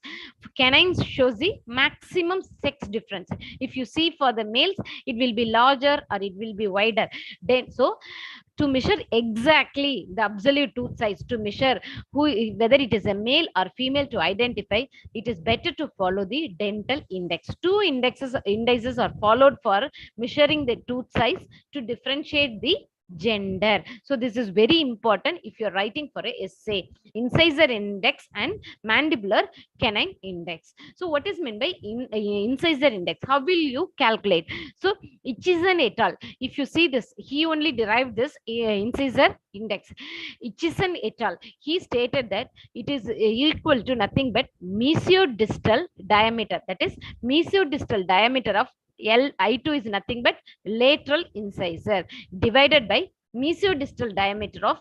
Canines shows the maximum sex difference. If you see for the males, it will be larger or it will be wider. Then so to measure exactly the absolute tooth size, to measure whether it is a male or female, to identify, it is better to follow the dental index. Two indices are followed for measuring the tooth size to differentiate the gender. So this is very important if you're writing for a essay. Incisor index and mandibular canine index. So what is meant by incisor index? How will you calculate? So Itchison et al, if you see this, he only derived this incisor index. Itchison et al, he stated that it is equal to nothing but mesodistal diameter, that is mesodistal diameter of I2 is nothing but lateral incisor divided by mesodistal diameter of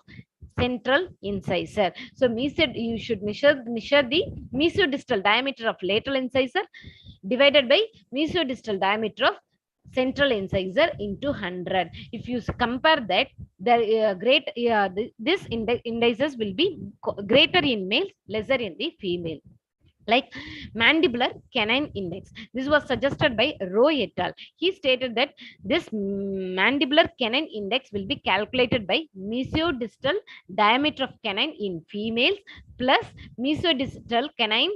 central incisor. So you should measure the mesodistal diameter of lateral incisor divided by mesodistal diameter of central incisor into 100. If you compare that, the this indices will be greater in males, lesser in the female. Like mandibular canine index, this was suggested by Roy et al. He stated that this mandibular canine index will be calculated by mesodistal diameter of canine in females plus mesodistal canine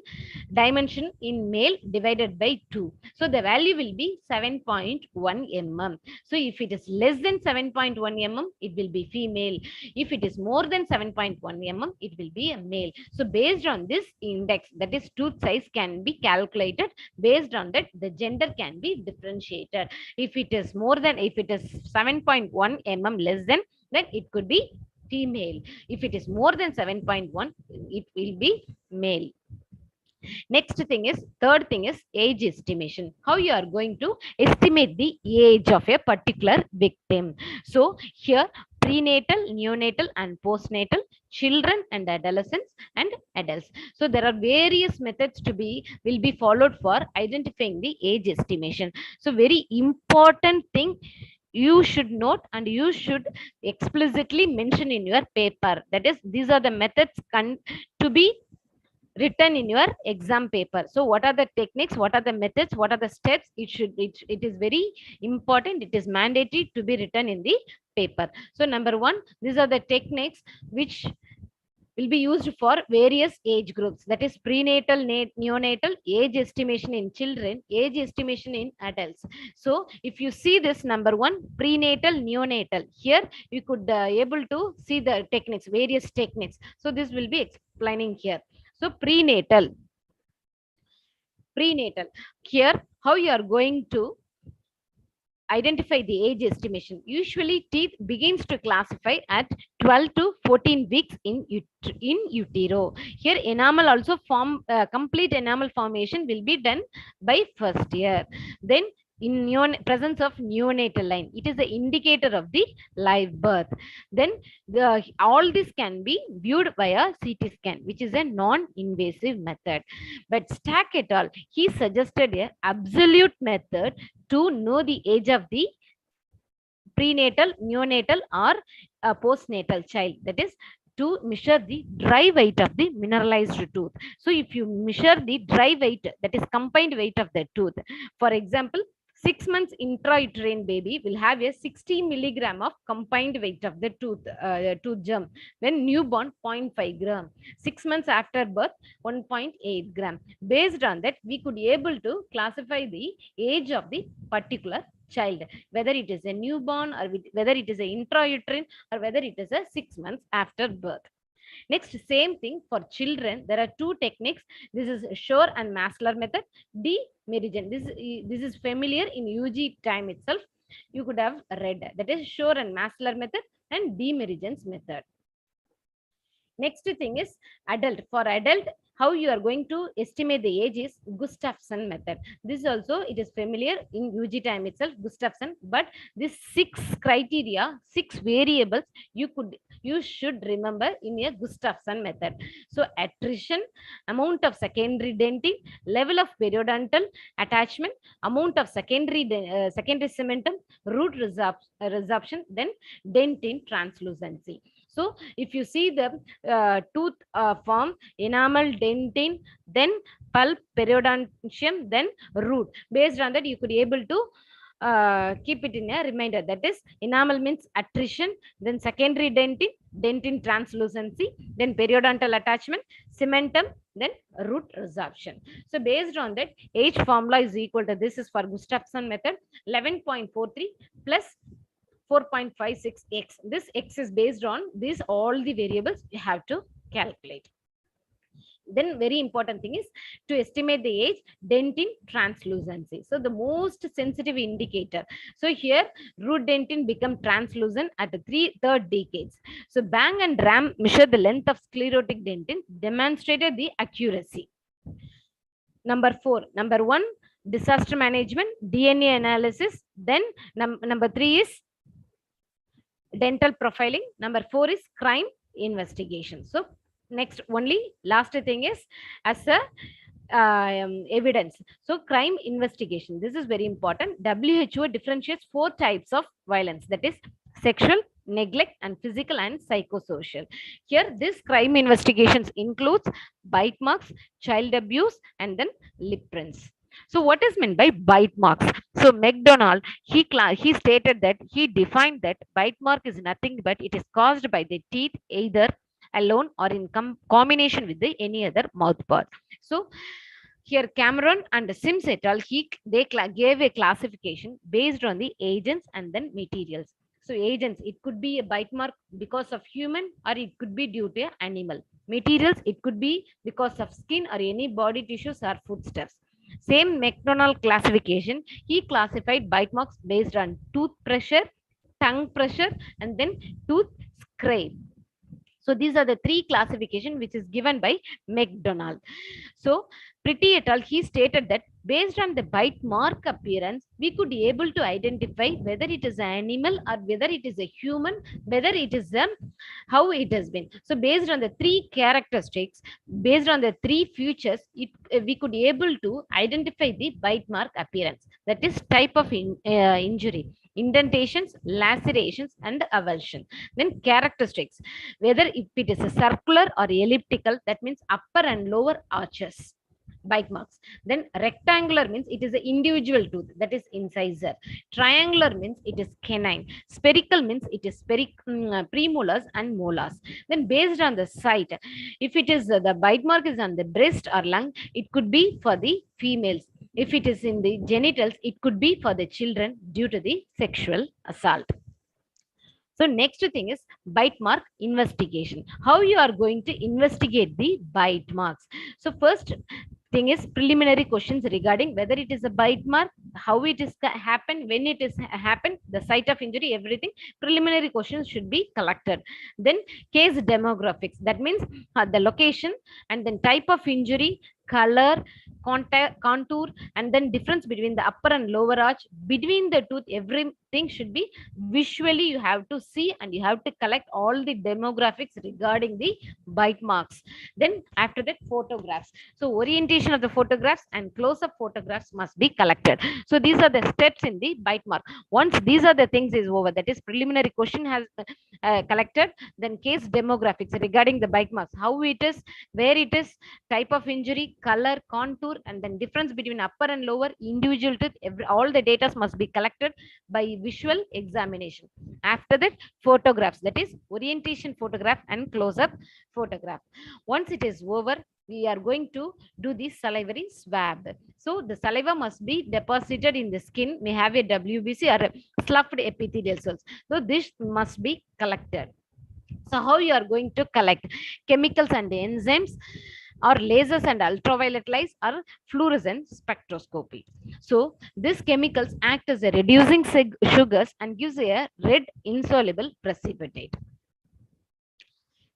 dimension in male divided by 2. So the value will be 7.1 mm. So if it is less than 7.1 mm, it will be female. If it is more than 7.1 mm, it will be a male. So based on this index, that is tooth size, can be calculated. Based on that, the gender can be differentiated. If it is 7.1 mm less than, then it could be female. If it is more than 7.1, it will be male. Next thing is, third thing is age estimation. How you are going to estimate the age of a particular victim? So here, prenatal, neonatal and postnatal, children and adolescents and adults. So there are various methods will be followed for identifying the age estimation. So very important thing you should note and you should explicitly mention in your paper, that is, these are the methods to be written in your exam paper. So what are the techniques, what are the methods, what are the steps? It is very important, it is mandatory to be written in the paper. So number one, these are the techniques which will be used for various age groups, that is prenatal, neonatal, age estimation in children, age estimation in adults. So if you see this, number one, prenatal, neonatal, here you could able to see the techniques, various techniques. So this will be explaining here. So prenatal, here how you are going to identify the age estimation. Usually teeth begins to classify at 12 to 14 weeks in utero. Here enamel also complete enamel formation will be done by first year. Then in presence of neonatal line, it is the indicator of the live birth. Then all this can be viewed via CT scan, which is a non-invasive method. But Stack et al, he suggested a absolute method to know the age of the prenatal, neonatal or postnatal child, that is to measure the dry weight of the mineralized tooth. So if you measure the dry weight, that is combined weight of the tooth, for example, 6 months intrauterine baby will have a 60 milligram of combined weight of the tooth germ, when newborn 0.5 gram, 6 months after birth 1.8 gram. Based on that, we could able to classify the age of the particular child, whether it is a newborn or whether it is a intrauterine or whether it is a 6 months after birth. Next, same thing for children. There are two techniques. This is Shore and Massler method. D. Meridian. This is familiar in UG time itself. You could have read that is Shore and Massler method and D. Meridian's method. Next thing is adult. For adult, how you are going to estimate the age is Gustafson method. This also it is familiar in UG time itself, Gustafson. But this 6 criteria, 6 variables you should remember in a Gustafson method. So attrition, amount of secondary dentin, level of periodontal attachment, amount of secondary cementum, root resorption, then dentin translucency. So if you see the tooth form, enamel, dentin, then pulp, periodontium, then root. Based on that, you could able to keep it in a reminder. That is, enamel means attrition, then secondary dentin, dentin translucency, then periodontal attachment, cementum, then root resorption. So based on that, H formula is equal to, this is for Gustafson method, 11.43 plus 4.56x. This x is based on these all the variables you have to calculate. Then very important thing is to estimate the age, dentin translucency. So the most sensitive indicator. So here root dentin become translucent at the third decades. So Bang and Ram measured the length of sclerotic dentin, demonstrated the accuracy. Number 4, number 1, disaster management, DNA analysis. Then number 3 is dental profiling. Number 4 is crime investigation. So next, only last thing is as a evidence. So crime investigation, this is very important. WHO differentiates 4 types of violence, that is sexual, neglect, and physical and psychosocial. Here this crime investigations includes bite marks, child abuse, and then lip prints. So what is meant by bite marks? So McDonald, he stated that he defined that bite mark is nothing but it is caused by the teeth either alone or in combination with any other mouth part. So here Cameron and Sims et al. They gave a classification based on the agents and then materials. So agents, it could be a bite mark because of human or it could be due to animal. Materials, it could be because of skin or any body tissues or foodstuffs. Same McDonald classification, he classified bite marks based on tooth pressure, tongue pressure, and then tooth scrape. So these are the 3 classification which is given by McDonald. So Pretty et al. He stated that based on the bite mark appearance, we could be able to identify whether it is an animal or whether it is a human, whether it is a how it has been. So based on the 3 characteristics, based on the 3 features, we could be able to identify the bite mark appearance. That is type of injury, indentations, lacerations, and avulsion. Then characteristics, whether if it is a circular or elliptical, that means upper and lower arches bite marks. Then rectangular means it is an individual tooth, that is incisor. Triangular means it is canine. Spherical means it is premolars and molars. Then based on the site, if it is the bite mark is on the breast or lung, it could be for the females. If it is in the genitals, it could be for the children due to the sexual assault. So next thing is bite mark investigation. How you are going to investigate the bite marks? So first thing is preliminary questions regarding whether it is a bite mark, how it is happened, when it is happened, the site of injury, everything. Preliminary questions should be collected. Then case demographics, that means the location and then type of injury, color, contour, and then difference between the upper and lower arch, between the tooth, everything should be visually you have to see and you have to collect all the demographics regarding the bite marks. Then after that, photographs. So orientation of the photographs and close-up photographs must be collected. So these are the steps in the bite mark. Once these are the things is over, that is preliminary question has collected, then case demographics regarding the bite marks, how it is, where it is, type of injury, color, contour, and then difference between upper and lower, individual tooth, all the data must be collected by visual examination. After that, photographs, that is orientation photograph and close-up photograph. Once it is over, we are going to do the salivary swab. So the saliva must be deposited in the skin, may have a WBC or a sloughed epithelial cells. So this must be collected. So how you are going to collect? Chemicals and enzymes, or lasers and ultraviolet lights, or fluorescent spectroscopy. So these chemicals act as a reducing sugars and gives a red insoluble precipitate.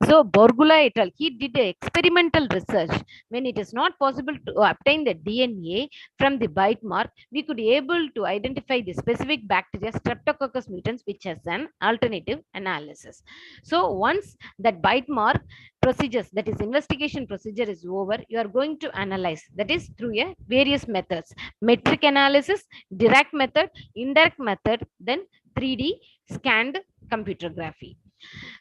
So Borgula et al. He did experimental research. When it is not possible to obtain the DNA from the bite mark, we could be able to identify the specific bacteria Streptococcus mutans, which has an alternative analysis. So once that bite mark procedures, that is investigation procedure is over, you are going to analyze, that is through a various methods: metric analysis, direct method, indirect method, then 3D scanned computerography.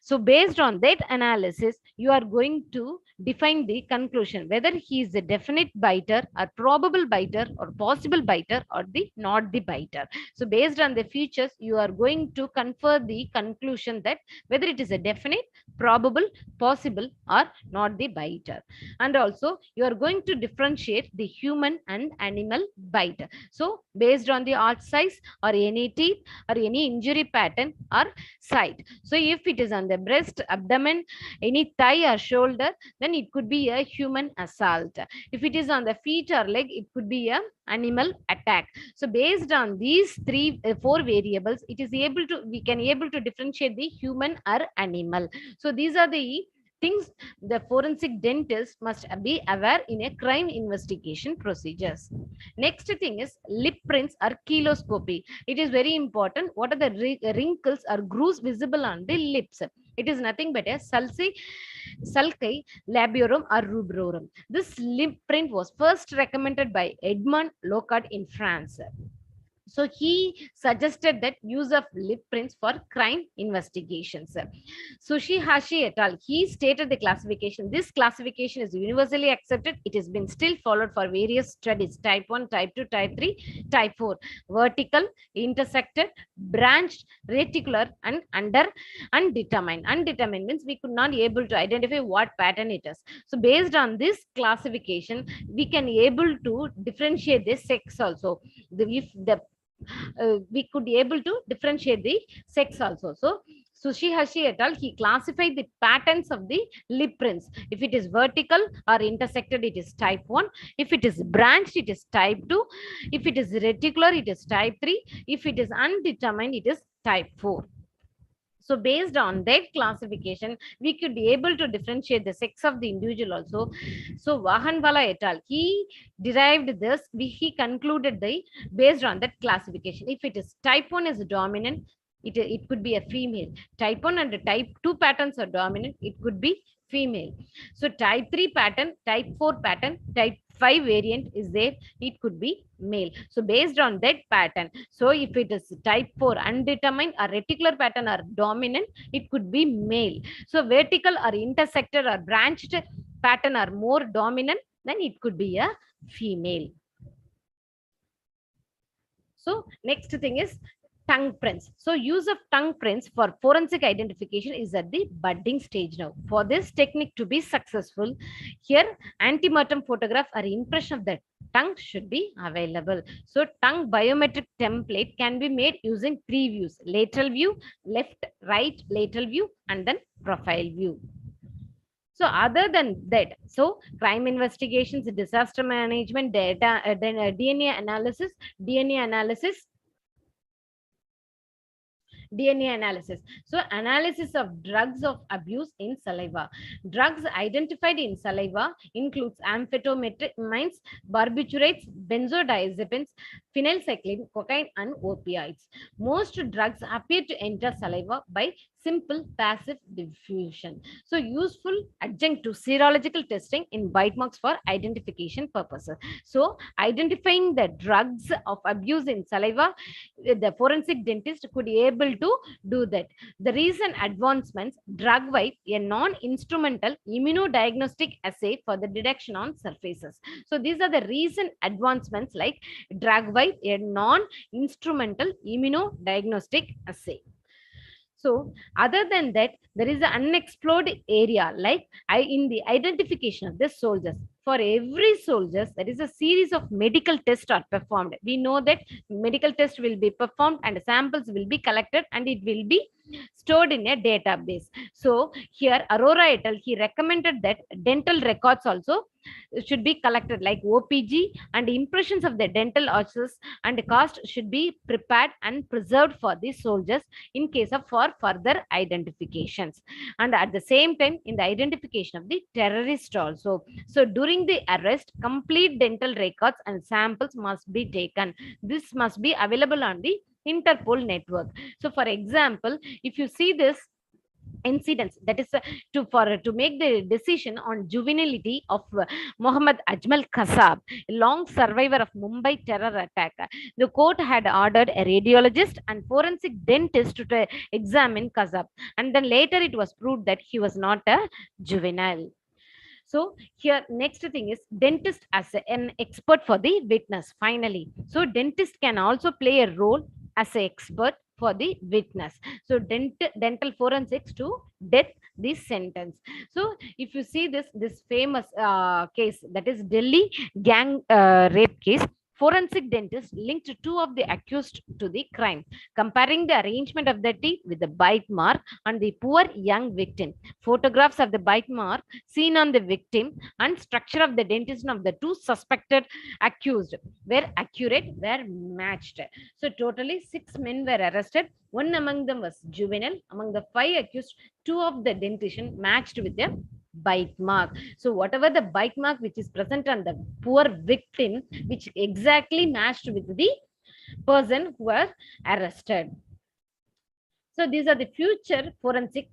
So based on that analysis, you are going to define the conclusion whether he is a definite biter or probable biter or possible biter or the not the biter. So based on the features, you are going to confer the conclusion that whether it is a definite, probable, possible or not the biter. And also you are going to differentiate the human and animal bite. So based on the arch size or any teeth or any injury pattern or site. So if it is on the breast, abdomen, any thigh or shoulder, then it could be a human assault. If it is on the feet or leg, it could be a animal attack. So based on these four variables, it is able to, we can able to differentiate the human or animal. So these are the things the forensic dentist must be aware in a crime investigation procedures. Next thing is lip prints or keloscopy. It is very important. What are the wrinkles or grooves visible on the lips? It is nothing but a sulci labiorum or rubrorum. This lip print was first recommended by Edmond Locard in France. So he suggested that use of lip prints for crime investigations. Hashi et al. He stated the classification. This classification is universally accepted. It has been still followed for various studies: type 1, type 2, type 3, type 4. Vertical, intersected, branched, reticular, and undetermined. Undetermined means we could not be able to identify what pattern it is. So based on this classification, we can able to differentiate the sex also. If the we could be able to differentiate the sex also. So Hashi et al. He classified the patterns of the lip prints. If it is vertical or intersected, it is type 1. If it is branched, it is type 2. If it is reticular, it is type 3. If it is undetermined, it is type 4. So based on that classification, we could be able to differentiate the sex of the individual also. So Vahanwala et al. He derived this, he concluded the based on that classification. If it is type 1 is dominant, it could be a female. Type 1 and type 2 patterns are dominant, it could be female. So type 3 pattern, type 4 pattern, type 5 variant is there, it could be male. So based on that pattern, so if it is type 4 undetermined or reticular pattern are dominant, it could be male. So vertical or intersected or branched pattern are more dominant, then it could be a female. So next thing is tongue prints. So use of tongue prints for forensic identification is at the budding stage now. For this technique to be successful, here antemortem photograph or impression of the tongue should be available. So tongue biometric template can be made using three views: lateral view, left, right, lateral view, and then profile view. So other than that, so crime investigations, disaster management, data, DNA analysis, DNA analysis, DNA analysis. So analysis of drugs of abuse in saliva. Drugs identified in saliva includes amphetamines, barbiturates, benzodiazepines, phenylcycline, cocaine, and opioids. Most drugs appear to enter saliva by simple passive diffusion. So useful adjunct to serological testing in bite marks for identification purposes. So identifying the drugs of abuse in saliva, the forensic dentist could be able to do that. The recent advancements, drug wipe, a non-instrumental immunodiagnostic assay for the detection on surfaces. So these are the recent advancements like drug wipe, a non-instrumental immunodiagnostic assay. So other than that, there is an unexplored area like in the identification of the soldiers. For every soldiers, there is a series of medical tests are performed. We know that medical tests will be performed and samples will be collected and it will be stored in a database. So here Aurora et al. He recommended that dental records also should be collected like OPG, and impressions of the dental arches and cast should be prepared and preserved for the soldiers in case of for further identifications. And at the same time, in the identification of the terrorist also. So during the arrest, complete dental records and samples must be taken. This must be available on the Interpol network. So for example, if you see this incidents, that is to make the decision on juvenility of Muhammad Ajmal Kasab, a long survivor of Mumbai terror attack. The court had ordered a radiologist and forensic dentist to examine Kasab, and then later it was proved that he was not a juvenile. So here next thing is dentist as an expert for the witness finally. So dentist can also play a role as an expert for the witness. So dental forensics to death this sentence. So if you see this famous case, that is Delhi gang rape case, forensic dentist linked two of the accused to the crime, comparing the arrangement of the teeth with the bite mark on the poor young victim. Photographs of the bite mark seen on the victim and structure of the dentition of the two suspected accused were accurate, were matched. So totally 6 men were arrested. One among them was juvenile. Among the 5 accused, two of the dentition matched with the bite mark. So whatever the bite mark which is present on the poor victim, which exactly matched with the person who was arrested. So these are the future forensic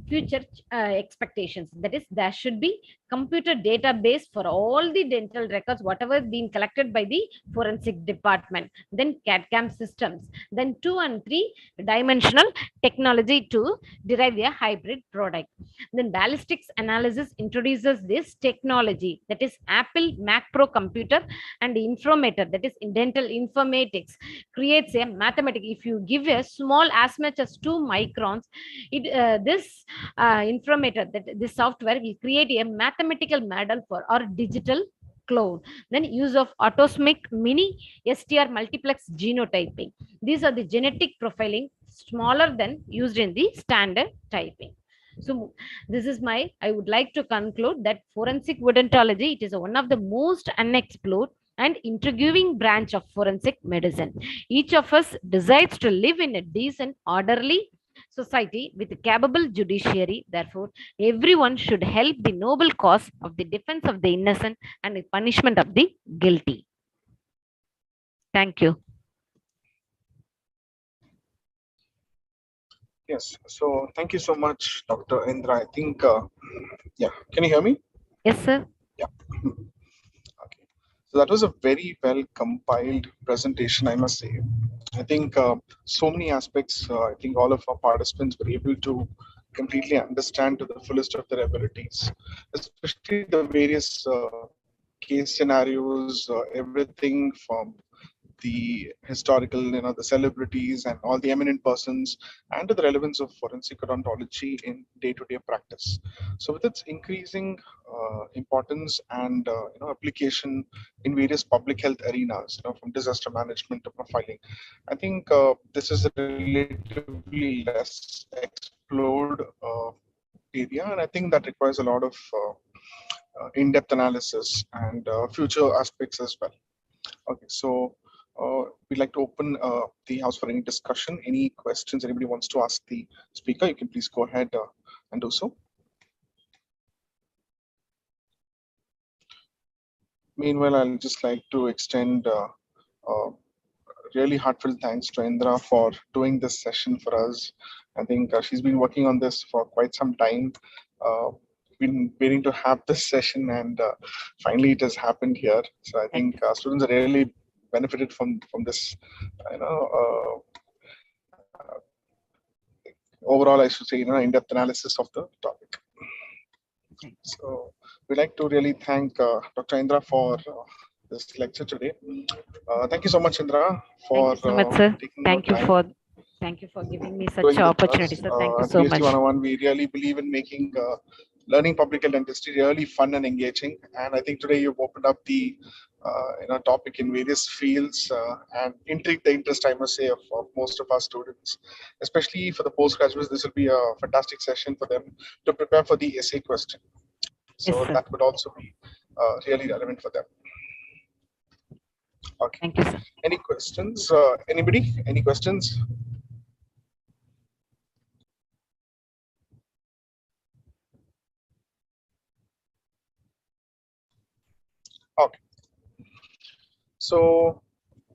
future expectations. That is, there should be computer database for all the dental records, whatever been collected by the forensic department. Then CAD/CAM systems. Then 2 and 3 dimensional technology to derive a hybrid product. Then ballistics analysis introduces this technology, that is Apple Mac Pro computer and Infrometer, that is in dental informatics, creates a mathematic. If you give a small as much as 2 microns, this Infrometer, that this software will create a mathematical model for our digital clone. Then use of autosmic mini STR multiplex genotyping. These are the genetic profiling smaller than used in the standard typing. So this is my, I would like to conclude that forensic odontology, it is one of the most unexplored and intriguing branch of forensic medicine. Each of us decides to live in a decent, orderly society with a capable judiciary. Therefore, everyone should help the noble cause of the defense of the innocent and the punishment of the guilty. Thank you. Yes. So thank you so much, Dr. Indra. I think, yeah, can you hear me? Yes, sir. Yeah. Okay. So that was a very well compiled presentation, I must say. I think so many aspects, I think all of our participants were able to completely understand to the fullest of their abilities, especially the various case scenarios, everything from the historical, the celebrities and all the eminent persons, and to the relevance of forensic odontology in day-to-day practice. So, with its increasing importance and application in various public health arenas, from disaster management to profiling, I think this is a relatively less explored area, and I think that requires a lot of in-depth analysis and future aspects as well. Okay, so we'd like to open the house for any discussion. Any questions anybody wants to ask the speaker, you can please go ahead and do so. Meanwhile, I'll just like to extend really heartfelt thanks to Indra for doing this session for us. I think she's been working on this for quite some time. Been waiting to have this session, and finally it has happened here. So I think students are really benefited from this, overall, I should say, in-depth analysis of the topic. So we'd like to really thank Dr. Indra for this lecture today. Thank you so much, Indra, for thank you so much, sir. taking Thank your you time. Thank you for giving me such an opportunity, sir. Thank you so PhD much. 101, we really believe in making learning public health dentistry really fun and engaging. And I think today you've opened up the topic in various fields and intrigued the interest, I must say, of most of our students, especially for the postgraduates. This will be a fantastic session for them to prepare for the essay question. So Yes, sir. that would also be really relevant for them. Okay. Thank you, sir. Any questions? Anybody? Any questions? Okay. So,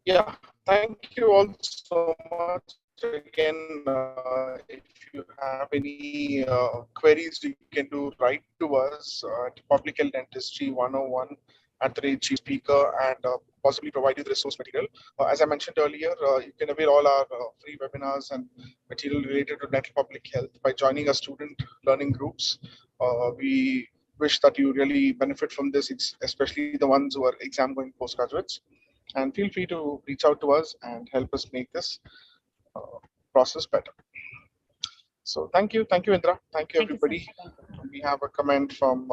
yeah, thank you all so much if you have any queries, you can do write to us at Public Health Dentistry 101 at the rate Chief Speaker, and possibly provide you the resource material. As I mentioned earlier, you can avail all our free webinars and material related to dental public health by joining our student learning groups. We wish that you really benefit from this, especially the ones who are exam going postgraduates. And feel free to reach out to us and help us make this uh, process better. So thank you, Indra. Thank you, Thank you so everybody. much. Thank you. We have a comment from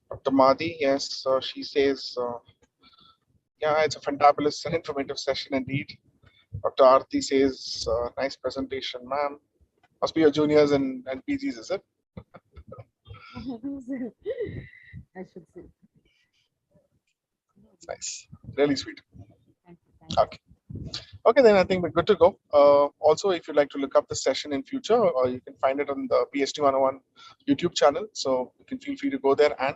Dr. Madi. Yes, she says, yeah, it's a fantabulous and informative session indeed. Dr. Arti says, nice presentation, ma'am. Must be your juniors and PGs, is it? I should say. Nice. Really sweet. Thank you. Thank you. Okay. Okay, then I think we're good to go. Also, if you'd like to look up the session in future, you can find it on the PhD 101 YouTube channel. So you can feel free to go there and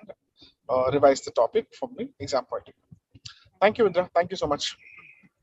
revise the topic from the exam point of view. Thank you, Indra. Thank you so much.